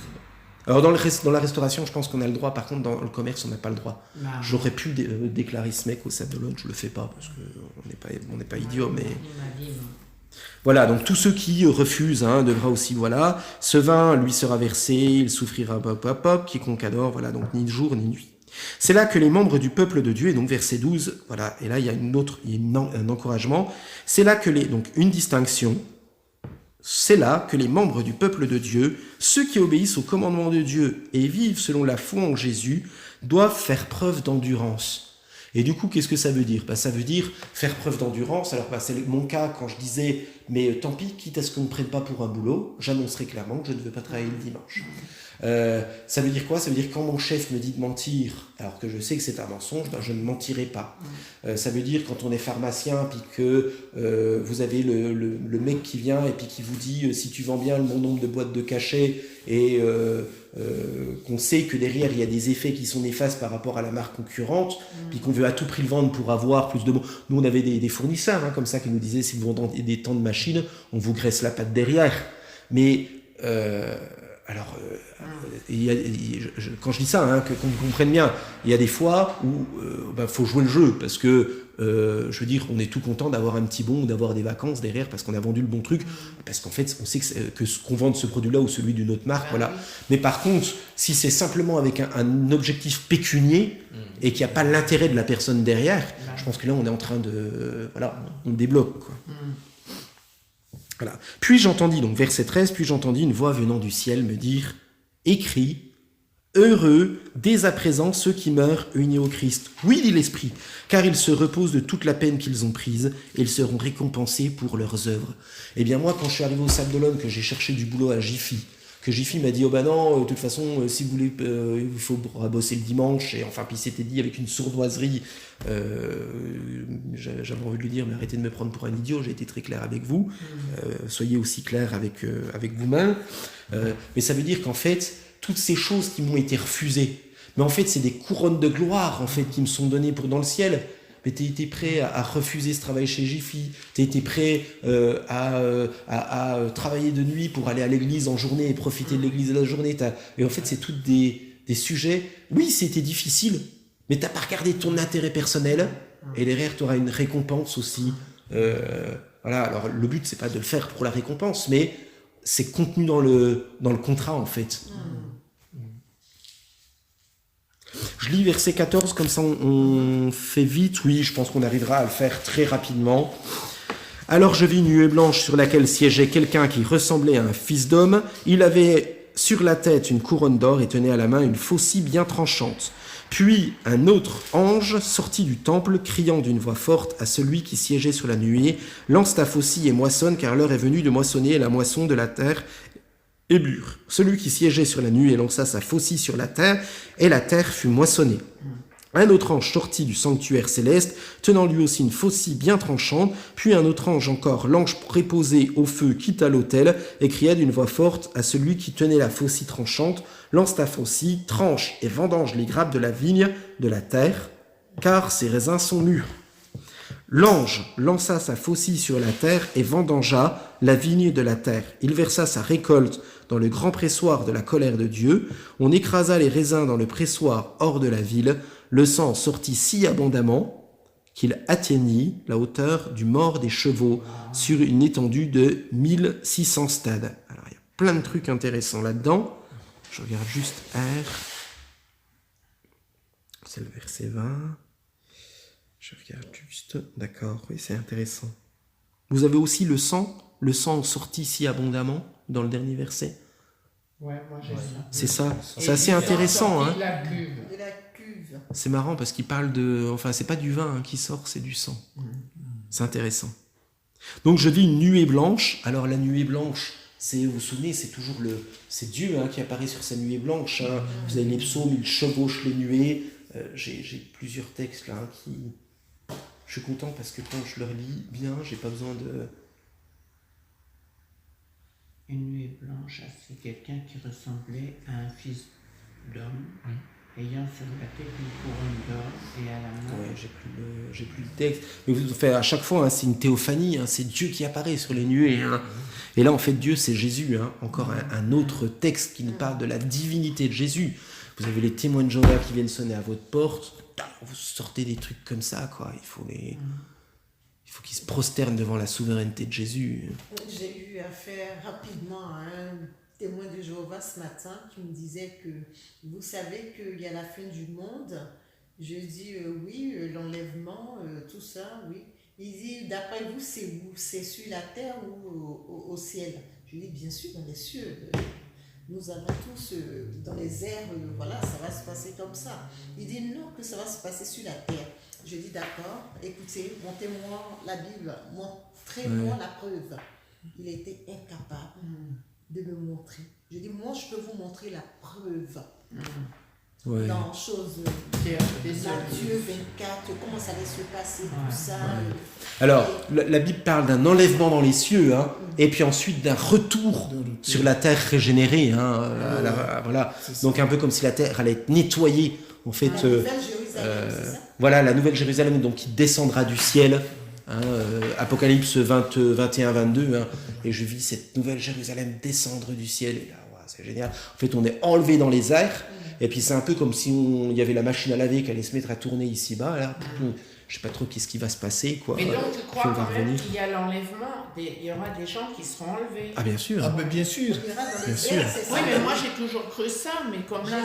Alors dans la restauration, je pense qu'on a le droit. Par contre, dans le commerce, on n'a pas le droit. Non. J'aurais pu déclarer ce mec au Sable d'Olonne, je le fais pas parce qu'on n'est pas idiot, mais... Il m'a dit, non. Voilà, donc tous ceux qui refusent, devra aussi, voilà, ce vin lui sera versé, il souffrira quiconque adore, voilà, donc ni jour ni nuit. C'est là que les membres du peuple de Dieu, et donc verset 12, voilà, et là il y a un encouragement, c'est là que donc une distinction, c'est là que les membres du peuple de Dieu, ceux qui obéissent au commandement de Dieu et vivent selon la foi en Jésus, doivent faire preuve d'endurance. Et du coup, qu'est-ce que ça veut dire ? Ça veut dire faire preuve d'endurance. Alors, c'est mon cas quand je disais, mais tant pis, quitte à ce qu'on ne me prenne pas pour un boulot, j'annoncerai clairement que je ne veux pas travailler le dimanche. Ça veut dire quoi ? Ça veut dire que quand mon chef me dit de mentir, alors que je sais que c'est un mensonge, je ne mentirai pas. Ça veut dire quand on est pharmacien, puis que vous avez le mec qui vient et puis qui vous dit si tu vends bien le bon nombre de boîtes de cachets et qu'on sait que derrière il y a des effets qui sont néfastes par rapport à la marque concurrente, puis qu'on veut à tout prix le vendre pour avoir plus de... Nous on avait des fournisseurs comme ça qui nous disaient si vous vendez des temps de machines, on vous graisse la patte derrière. Mais quand je dis ça, qu'on me comprenne bien, il y a des fois où faut jouer le jeu parce que je veux dire, on est tout content d'avoir un petit bon ou d'avoir des vacances derrière parce qu'on a vendu le bon truc, parce qu'en fait, on sait que ce qu'on vend de ce produit-là ou celui d'une autre marque, voilà. Mais par contre, si c'est simplement avec un objectif pécunier et qu'il n'y a pas l'intérêt de la personne derrière, je pense que là, on est en train de... Voilà, on débloque, quoi. Voilà. Puis j'entendis, donc verset 13, puis j'entendis une voix venant du ciel me dire « Écris, heureux dès à présent ceux qui meurent unis au Christ. Oui, dit l'Esprit, car ils se reposent de toute la peine qu'ils ont prise et ils seront récompensés pour leurs œuvres. » Eh bien moi, quand je suis arrivé au Sable d'Olonne, que j'ai cherché du boulot à Jiffy, que Jiffy m'a dit « Oh ben non, de toute façon, si vous voulez, il faut bosser le dimanche. » Et enfin, puis c'était dit avec une sournoiserie. J'avais envie de lui dire « Mais arrêtez de me prendre pour un idiot, j'ai été très clair avec vous. Soyez aussi clair avec vous-même. » Mais ça veut dire qu'en fait, toutes ces choses qui m'ont été refusées, mais en fait, c'est des couronnes de gloire en fait, qui me sont données dans le ciel. Mais tu étais prêt à refuser ce travail chez Jiffy, tu étais prêt à travailler de nuit pour aller à l'église en journée et profiter de l'église la journée. Et en fait, c'est tous des sujets. Oui, c'était difficile, mais tu n'as pas regardé ton intérêt personnel, et derrière, tu auras une récompense aussi. Voilà, alors le but, c'est pas de le faire pour la récompense, mais c'est contenu dans le contrat, en fait. Je lis verset 14, comme ça on fait vite. Oui, je pense qu'on arrivera à le faire très rapidement. Alors je vis une nuée blanche sur laquelle siégeait quelqu'un qui ressemblait à un fils d'homme. Il avait sur la tête une couronne d'or et tenait à la main une faucille bien tranchante. Puis un autre ange sortit du temple, criant d'une voix forte à celui qui siégeait sur la nuée, « Lance ta faucille et moissonne, car l'heure est venue de moissonner la moisson de la terre et mûre. » Celui qui siégeait sur la nuée lança sa faucille sur la terre, et la terre fut moissonnée. Un autre ange sortit du sanctuaire céleste, tenant lui aussi une faucille bien tranchante, puis un autre ange encore, l'ange préposé au feu, quitta l'autel, et cria d'une voix forte à celui qui tenait la faucille tranchante, « Lance ta faucille, tranche et vendange les grappes de la vigne de la terre, car ses raisins sont mûrs. » L'ange lança sa faucille sur la terre et vendangea la vigne de la terre. Il versa sa récolte dans le grand pressoir de la colère de Dieu. On écrasa les raisins dans le pressoir hors de la ville. Le sang sortit si abondamment qu'il atteignit la hauteur du mort des chevaux sur une étendue de 1600 stades. Alors, il y a plein de trucs intéressants là-dedans. Je regarde juste R. C'est le verset 20. Je regarde juste. D'accord, oui, c'est intéressant. Vous avez aussi le sang sorti si abondamment dans le dernier verset. Ouais, moi j'ai ça. C'est ça. C'est assez intéressant. Hein. De la cuve. De la cuve. C'est marrant parce qu'il parle de... Enfin, c'est pas du vin qui sort, c'est du sang. C'est intéressant. Donc, je vis une nuée blanche. Alors, la nuée blanche, vous vous souvenez, c'est toujours c'est Dieu qui apparaît sur sa nuée blanche. Hein. Vous avez les psaumes, il chevauche les nuées. J'ai plusieurs textes là qui... Je suis content parce que quand je leur lis bien, j'ai pas besoin de... Une nuée blanche, c'est quelqu'un qui ressemblait à un fils d'homme, ayant sur la tête une couronne d'or et à la main. Ouais, j'ai plus le texte. Mais à chaque fois, hein, c'est une théophanie, hein, c'est Dieu qui apparaît sur les nuées. Hein. Et là, en fait, Dieu, c'est Jésus. Hein. Encore un autre texte qui nous parle de la divinité de Jésus. Vous avez les témoins de Jéhovah qui viennent sonner à votre porte. Vous sortez des trucs comme ça, quoi. Il faut qu'ils se prosternent devant la souveraineté de Jésus. J'ai eu affaire rapidement à un témoin de Jéhovah ce matin qui me disait que vous savez qu'il y a la fin du monde. Je dis oui, l'enlèvement, tout ça, oui. Il dit, d'après vous, c'est où? C'est sur la terre ou au ciel? Je dis, bien sûr, dans les cieux. Nous allons tous dans les airs, voilà, ça va se passer comme ça. Il dit non, que ça va se passer sur la terre. Je dis d'accord, écoutez, montez-moi la Bible, montrez-moi la preuve. Il était incapable de me montrer. Je dis, moi, je peux vous montrer la preuve. Ouais. Dans choses Matthieu 24, comment ça allait se passer, tout ça. Alors, la Bible parle d'un enlèvement dans les cieux, hein, et puis ensuite d'un retour sur la terre régénérée. Hein, voilà. Donc un peu comme si la terre allait être nettoyée. En fait, la nouvelle Jérusalem, c'est ça? Voilà, la nouvelle Jérusalem, donc qui descendra du ciel. Hein, Apocalypse 21-22. Hein, et je vis cette nouvelle Jérusalem descendre du ciel. Et là, c'est génial. En fait, on est enlevé dans les airs. Et puis c'est un peu comme si il y avait la machine à laver qui allait se mettre à tourner ici-bas. Là, je sais pas trop qu'est-ce qui va se passer, quoi. Mais donc tu crois quand même qu'il y a l'enlèvement, il y aura des gens qui seront enlevés. Ah bien sûr. Ah ben bien sûr. Bien sûr. Oui, mais moi j'ai toujours cru ça, mais comme là,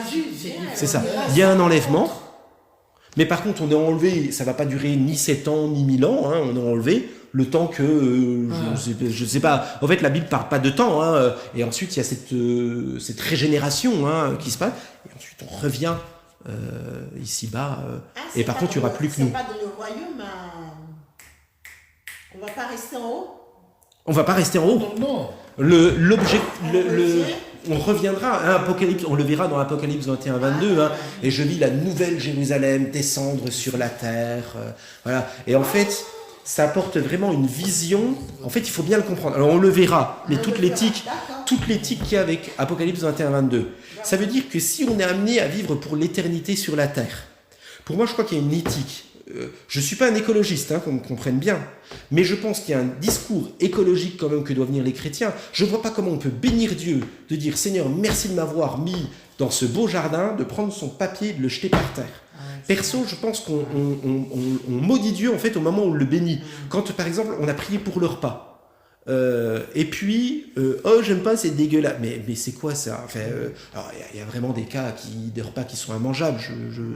C'est ça. Il y a un enlèvement, mais par contre on est enlevé. Ça va pas durer ni 7 ans ni 1000 ans. Hein, on est enlevé le temps que je sais pas. En fait, la Bible parle pas de temps. Hein, et ensuite il y a cette régénération qui se passe. Et ensuite on revient ici-bas. Et par contre il y aura plus que nous. C'est pas dans le royaume. On va pas rester en haut. On va pas rester en haut. Non. On reviendra, hein, Apocalypse, on le verra dans Apocalypse 21-22, hein, et je vis la nouvelle Jérusalem descendre sur la terre, voilà. Et en fait, ça apporte vraiment une vision. En fait, il faut bien le comprendre. Alors, on le verra, mais toute l'éthique qu'il y a avec Apocalypse 21-22, ça veut dire que si on est amené à vivre pour l'éternité sur la terre, pour moi, je crois qu'il y a une éthique. Je ne suis pas un écologiste, qu'on me comprenne bien, mais je pense qu'il y a un discours écologique quand même que doivent venir les chrétiens. Je ne vois pas comment on peut bénir Dieu, de dire « Seigneur, merci de m'avoir mis dans ce beau jardin », de prendre son papier et de le jeter par terre. Perso, je pense qu'on maudit Dieu en fait au moment où on le bénit. Quand, par exemple, on a prié pour le repas. Et puis, oh, j'aime pas, c'est dégueulasse. Mais c'est quoi ça? Enfin, alors, il y a vraiment des repas qui sont immangeables,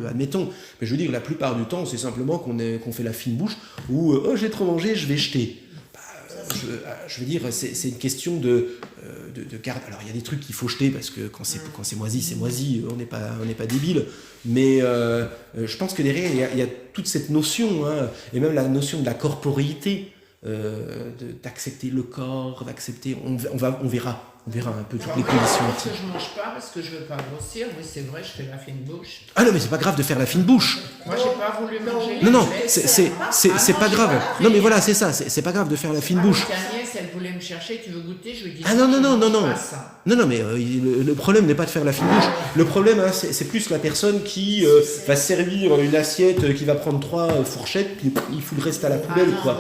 admettons. Mais je veux dire, la plupart du temps, c'est simplement qu'on fait la fine bouche ou oh, j'ai trop mangé, je vais jeter. Je veux dire, c'est une question de garde. Alors, il y a des trucs qu'il faut jeter parce que quand c'est moisi, c'est moisi. On n'est pas débile. Mais je pense que derrière, il y a toute cette notion, hein, et même la notion de la corporéité. D'accepter le corps, d'accepter, on verra un peu toutes les conditions. Parce que je mange pas, parce que je veux pas grossir, oui c'est vrai, je fais la fine bouche. Ah non mais c'est pas grave de faire la fine bouche. Moi j'ai pas voulu manger. Non, c'est pas grave. Non mais voilà, c'est ça, c'est pas grave de faire la fine bouche. Ma nièce, elle voulait me chercher, tu veux goûter, je lui dis ah non. Non mais le problème n'est pas de faire la fine bouche. Le problème, hein, c'est plus la personne qui va servir une assiette, qui va prendre 3 fourchettes, puis il fout le reste à la poubelle, quoi.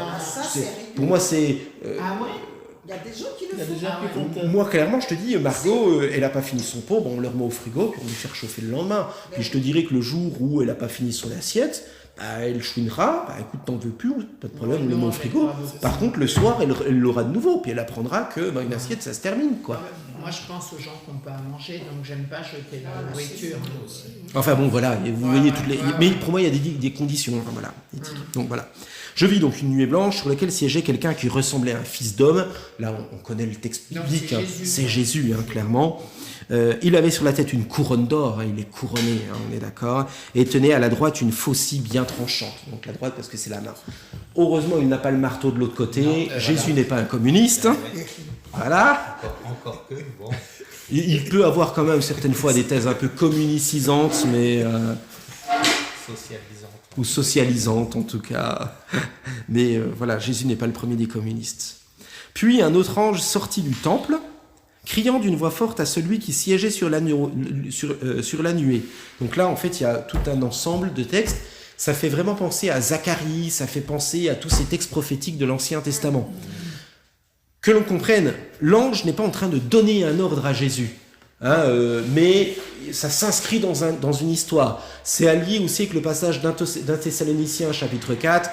Pour moi c'est. Ah ouais. Il y a des gens qui le font. Moi, clairement, je te dis, Margot, elle n'a pas fini son pot, on le remet au frigo, puis on lui fait chauffer le lendemain. Puis je te dirais que le jour où elle n'a pas fini son assiette, elle chouinera, écoute, t'en veux plus, pas de problème, on le met au frigo. Par contre, le soir, elle l'aura de nouveau, puis elle apprendra que une assiette, ça se termine, quoi. Moi, je pense aux gens qui n'ont pas à manger, donc j'aime pas jeter la nourriture. Enfin bon, voilà, vous voyez toutes les... Mais pour moi, il y a des conditions, enfin, voilà. Donc voilà. Je vis donc une nuée blanche sur laquelle siégeait quelqu'un qui ressemblait à un fils d'homme. Là, on connaît le texte biblique, c'est Jésus, clairement. Il avait sur la tête une couronne d'or, il est couronné, on est d'accord, et tenait à la droite une faucille bien tranchante. Donc la droite parce que c'est la main. Heureusement, il n'a pas le marteau de l'autre côté. Jésus n'est pas un communiste. Voilà. Encore que, bon. Il peut avoir quand même certaines fois des thèses un peu communicisantes, mais... Socialisantes. Ou socialisantes en tout cas. Mais voilà, Jésus n'est pas le premier des communistes. Puis un autre ange sortit du temple, criant d'une voix forte à celui qui siégeait sur la nuée. Donc là, en fait, il y a tout un ensemble de textes. Ça fait vraiment penser à Zacharie, ça fait penser à tous ces textes prophétiques de l'Ancien Testament. Que l'on comprenne, l'ange n'est pas en train de donner un ordre à Jésus, mais ça s'inscrit dans une histoire. C'est allié aussi avec le passage d'un Thessaloniciens chapitre 4,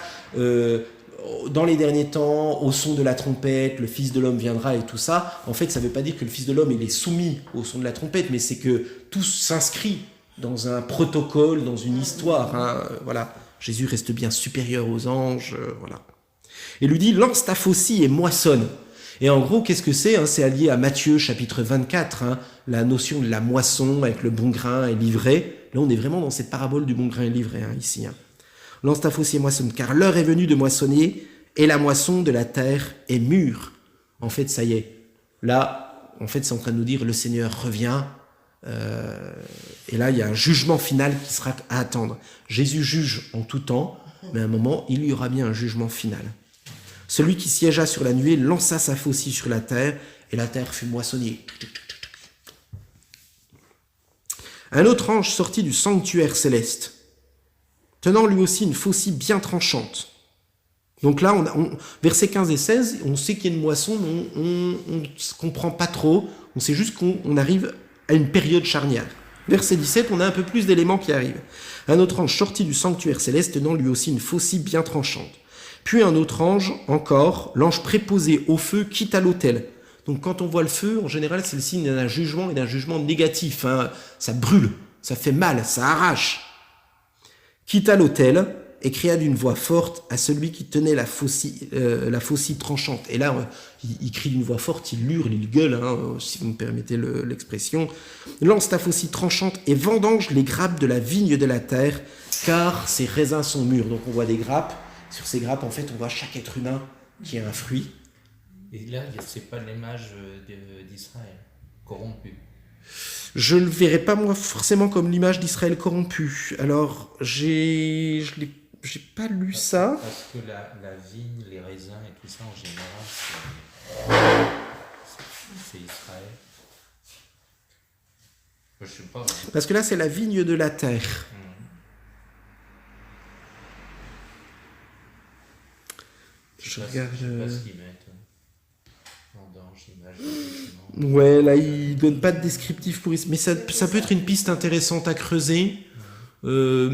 dans les derniers temps, au son de la trompette, le Fils de l'homme viendra et tout ça. En fait, ça ne veut pas dire que le Fils de l'homme il est soumis au son de la trompette, mais c'est que tout s'inscrit dans un protocole, dans une histoire. Voilà. Jésus reste bien supérieur aux anges. Voilà. Et lui dit, lance ta faucille et moissonne. Et en gros, qu'est-ce que c'est ? C'est allié à Matthieu chapitre 24, la notion de la moisson avec le bon grain et l'ivraie. Là, on est vraiment dans cette parabole du bon grain et l'ivraie, ici. Lance ta faucille et moissonne, car l'heure est venue de moissonner et la moisson de la terre est mûre. En fait, ça y est. Là, en fait, c'est en train de nous dire, le Seigneur revient. Et là, il y a un jugement final qui sera à attendre. Jésus juge en tout temps, mais à un moment, il y aura bien un jugement final. Celui qui siégea sur la nuée lança sa faucille sur la terre, et la terre fut moissonnée. Un autre ange sortit du sanctuaire céleste, tenant lui aussi une faucille bien tranchante. Donc là, versets 15 et 16, on sait qu'il y a une moisson, mais on ne comprend pas trop. On sait juste qu'on arrive à une période charnière. Verset 17, on a un peu plus d'éléments qui arrivent. Un autre ange sortit du sanctuaire céleste, tenant lui aussi une faucille bien tranchante. Puis un autre ange, encore, l'ange préposé au feu, quitta l'autel. Donc quand on voit le feu, en général, c'est le signe d'un jugement et d'un jugement négatif. Ça brûle, ça fait mal, ça arrache. Quitta l'autel et cria d'une voix forte à celui qui tenait la faucille tranchante. Et là, il crie d'une voix forte, il hurle, il gueule, si vous me permettez l'expression. Lance ta faucille tranchante et vendange les grappes de la vigne de la terre, car ses raisins sont mûrs. Donc on voit des grappes. Sur ces grappes, en fait, on voit chaque être humain qui a un fruit. Et là, c'est pas l'image d'Israël corrompu. Je ne le verrai pas, moi, forcément comme l'image d'Israël corrompu. Alors, j'ai pas lu ça. Parce que la vigne, les raisins et tout ça, en général, c'est Israël. Je sais pas. Parce que là, c'est la vigne de la terre. Je regarde. Je sais pas ce qu'ils mettent. Vendange, image de jugement. Ouais, là, il donne pas de descriptif pour. Mais ça peut être une piste intéressante à creuser. Là,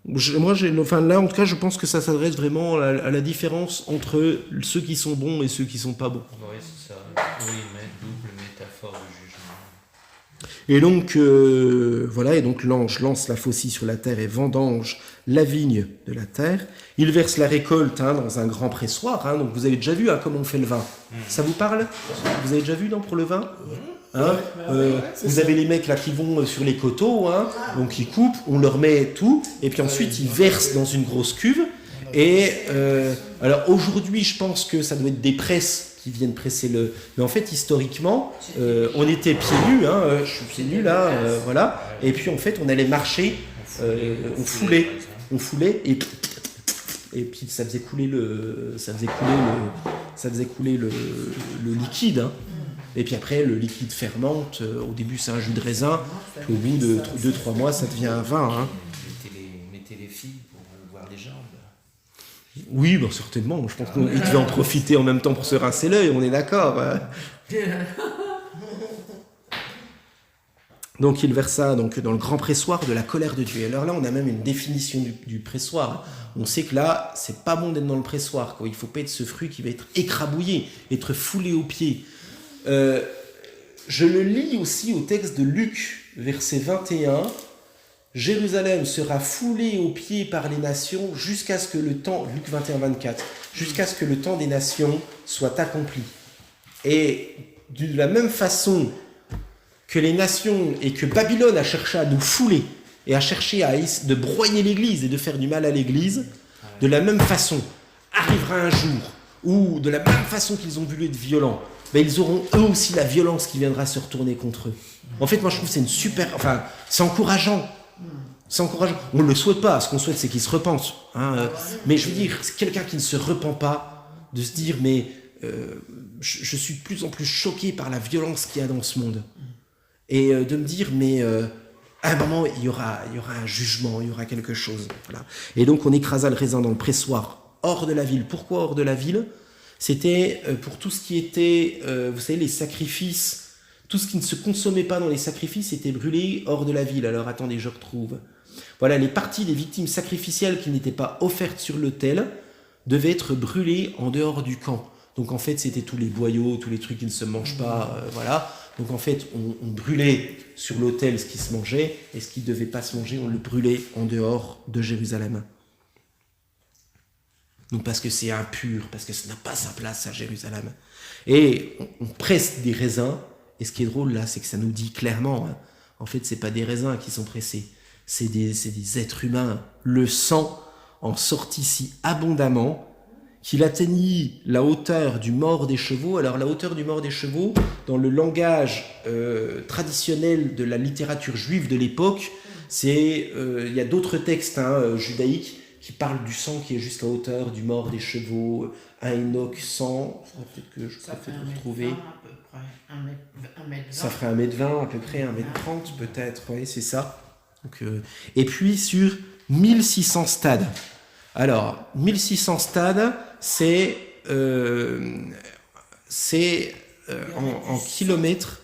en tout cas, je pense que ça s'adresse vraiment à la différence entre ceux qui sont bons et ceux qui sont pas bons. Oui, c'est ça. Oui, double métaphore de jugement. Et donc, voilà, et donc l'ange lance la faucille sur la terre et vendange la vigne de la terre. Il verse la récolte dans un grand pressoir. Donc vous avez déjà vu comment on fait le vin. Ça vous parle ? Vous avez déjà vu pour le vin ? Vous avez les mecs là qui vont sur les coteaux, donc ils coupent, on leur met tout, et puis ensuite ils versent dans une grosse cuve. Et alors aujourd'hui, je pense que ça doit être des presses qui viennent presser le. Mais en fait, historiquement, on était pieds nus, je suis pieds nus là, voilà. Et puis en fait, on allait marcher, on foulait, et puis ça faisait couler le liquide. Et puis après, le liquide fermente. Au début, c'est un jus de raisin. Puis au bout de 2-3 mois, ça devient un vin. Mettez les filles pour voir les jambes. Oui, certainement. Je pense qu'il devait en profiter en même temps pour se rincer l'œil. On est d'accord. Donc il versa dans le grand pressoir de la colère de Dieu. Et alors là, on a même une définition du pressoir. On sait que là, c'est pas bon d'être dans le pressoir. Il ne faut pas être ce fruit qui va être écrabouillé, être foulé aux pieds. Je le lis aussi au texte de Luc, verset 21. Jérusalem sera foulée aux pieds par les nations jusqu'à ce que le temps, Luc 21-24, jusqu'à ce que le temps des nations soit accompli. Et de la même façon que les nations et que Babylone a cherché à nous fouler et a cherché de broyer l'Église et de faire du mal à l'Église, de la même façon arrivera un jour où, de la même façon qu'ils ont voulu être violents, ils auront eux aussi la violence qui viendra se retourner contre eux. En fait, moi je trouve que c'est encourageant. C'est encourageant. On ne le souhaite pas. Ce qu'on souhaite, c'est qu'ils se repentent. Mais je veux dire, c'est quelqu'un qui ne se repent pas, de se dire, mais je suis de plus en plus choqué par la violence qu'il y a dans ce monde. Et de me dire, mais à un moment, il y aura un jugement, il y aura quelque chose. Voilà. Et donc, on écrasa le raisin dans le pressoir, hors de la ville. Pourquoi hors de la ville ? C'était pour tout ce qui était, vous savez, les sacrifices, tout ce qui ne se consommait pas dans les sacrifices était brûlé hors de la ville. Alors, attendez, je retrouve. Voilà, les parties des victimes sacrificielles qui n'étaient pas offertes sur l'autel devaient être brûlées en dehors du camp. Donc, en fait, c'était tous les boyaux, tous les trucs qui ne se mangent pas, voilà. Donc en fait, on brûlait sur l'autel ce qui se mangeait, et ce qui ne devait pas se manger, on le brûlait en dehors de Jérusalem. Donc parce que c'est impur, parce que ça n'a pas sa place à Jérusalem. Et on presse des raisins, et ce qui est drôle là, c'est que ça nous dit clairement, hein, en fait, c'est pas des raisins qui sont pressés, c'est des êtres humains. Le sang en sortit si abondamment qu'il atteignit la hauteur du mors des chevaux. Alors la hauteur du mors des chevaux, dans le langage traditionnel de la littérature juive de l'époque, il y a d'autres textes judaïques qui parlent du sang qui est jusqu'à hauteur du mors des chevaux, un Enoch 100, peut-être que je peux peut-être retrouver. Ça ferait 1m20 à peu près, 1m30 peut-être, oui c'est ça. Donc, et puis sur 1600 stades. Alors, 1600 stades, c'est en kilomètres,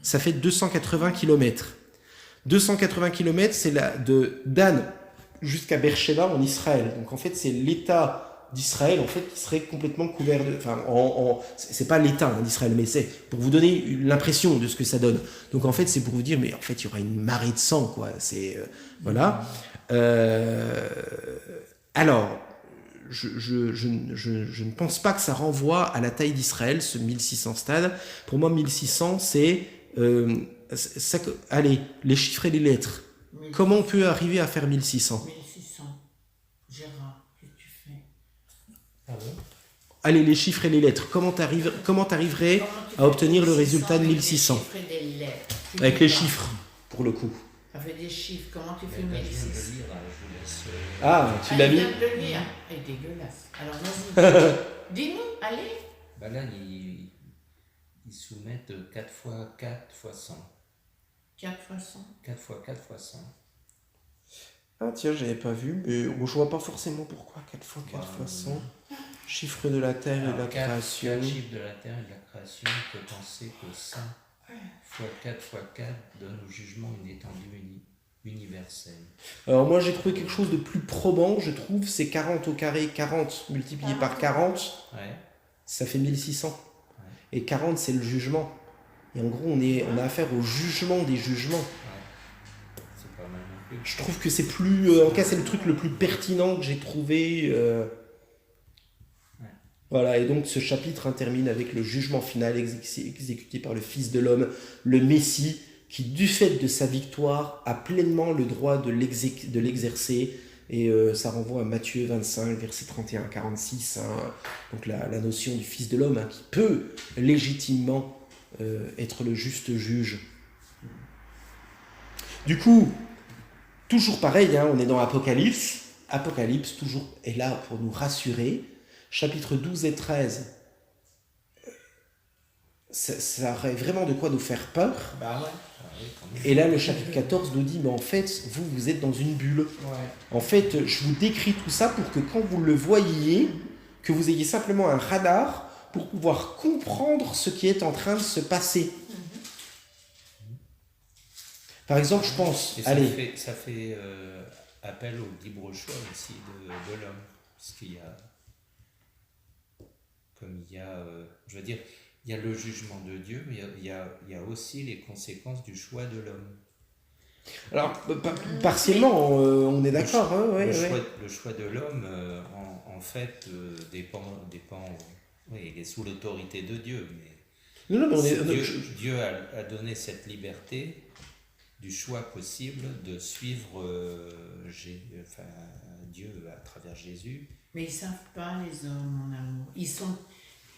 ça fait 280 kilomètres. 280 kilomètres, c'est de Dan jusqu'à Beersheba en Israël. Donc en fait, c'est l'État d'Israël en fait qui serait complètement couvert de... Enfin, c'est pas l'État d'Israël, mais c'est pour vous donner l'impression de ce que ça donne. Donc en fait, c'est pour vous dire, mais en fait, il y aura une marée de sang, quoi. C'est... voilà. Alors, je ne pense pas que ça renvoie à la taille d'Israël, ce 1600 stades. Pour moi, 1600, c'est... allez, les chiffres et les lettres. 1600. Comment on peut arriver à faire 1600 ? 1600. Gérard, qu'est-ce que tu fais ? Ah bon ? Allez, les chiffres et les lettres. Comment t'arriverais à obtenir le résultat de 1600 ? Avec les chiffres et des lettres. Avec les chiffres, pour le coup. Ça fait des chiffres, comment tu fais Je viens 1600 de le lire, je vous laisse... Ah, tu l'as mis ? Je viens de le lire. Elle est dégueulasse. Alors vas-y, dis-nous, allez. Bah là, ils soumettent 4 fois 4 fois 100. 4 fois 100. 4 fois 4 fois 100. Ah tiens, j'avais pas vu, mais je vois pas forcément pourquoi 4 fois 4 fois 100. Chiffre de la terre et de la création. 4 chiffres de la terre et de la création, on peut penser que 100 fois 4 fois 4 donne au jugement une étendue universelle. Alors moi j'ai trouvé quelque chose de plus probant, je trouve, c'est 40 au carré, 40 multiplié par 40, Ouais. ça fait 1600. Ouais. Et 40 c'est le jugement. Et en gros on a affaire au jugement des jugements. Ouais. C'est pas mal non plus. Je trouve que c'est plus, en tout cas c'est le truc le plus pertinent que j'ai trouvé. Voilà, et donc ce chapitre termine avec le jugement final exécuté par le Fils de l'homme, le Messie, qui du fait de sa victoire a pleinement le droit de l'exercer. Et ça renvoie à Matthieu 25, versets 31 à 46, donc la notion du Fils de l'homme qui peut légitimement être le juste juge. Du coup, toujours pareil, on est dans Apocalypse. Apocalypse toujours est là pour nous rassurer. Chapitres 12 et 13, ça aurait vraiment de quoi nous faire peur. Bah ouais. Et là, le chapitre 14 nous dit, mais en fait, vous êtes dans une bulle. Ouais. En fait, je vous décris tout ça pour que quand vous le voyez, que vous ayez simplement un radar pour pouvoir comprendre ce qui est en train de se passer. Par exemple, je pense... Et ça fait appel au libre choix aussi de l'homme. Parce qu'il y a... Comme il y a... je veux dire... Il y a le jugement de Dieu, mais il y a aussi les conséquences du choix de l'homme. Alors, partiellement, on est d'accord. Le choix de l'homme, en fait, dépend oui, il est sous l'autorité de Dieu. Mais Dieu a donné cette liberté du choix possible de suivre Dieu à travers Jésus. Mais ils ne savent pas, les hommes, mon amour. Ils sont...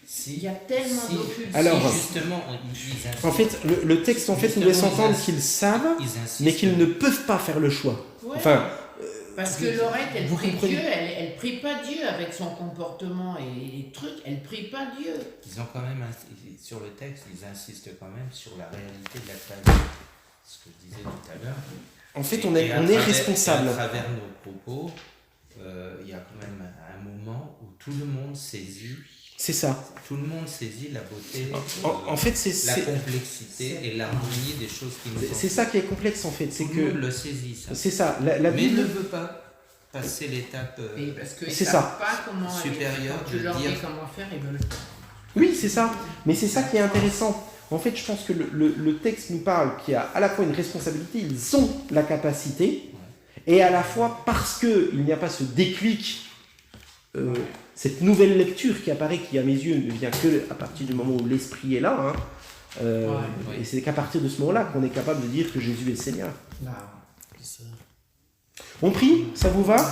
Si, il y a tellement d'occultes. Alors, justement, en fait, le texte nous laisse entendre qu'ils savent, mais qu'ils ne peuvent pas faire le choix. Ouais. Enfin, Parce que Laurette, elle Vous prie comprenez. Dieu, elle prie pas Dieu avec son comportement et les trucs, elle prie pas Dieu. Ils ont quand même, sur le texte, ils insistent quand même sur la réalité de la création. Ce que je disais tout à l'heure. En fait, Et- on et est, à on est travers- responsable. et à travers nos propos, il y a quand même un moment où tout le monde saisit, C'est ça. tout le monde saisit la beauté, En fait, la c'est complexité et l'harmonie des choses qui nous c'est ça qui est complexe, en fait. C'est Tout le monde que. le saisit, ça. C'est ça. La Mais Bible. ne veut pas passer l'étape. Et parce qu'ils C'est savent ça. pas comment Supérieur quand tu de leur dire- dis comment faire, ils veulent pas. Oui, c'est ça. Mais c'est ça qui est intéressant. En fait, je pense que le texte nous parle qu'il y a à la fois une responsabilité, ils ont la capacité, et à la fois parce qu'il n'y a pas ce déclic, cette nouvelle lecture qui apparaît, qui à mes yeux ne vient que à partir du moment où l'esprit est là, hein, Ouais. et c'est qu'à partir de ce moment-là qu'on est capable de dire que Jésus est Seigneur. Bah, On prie, ça vous va ? ouais.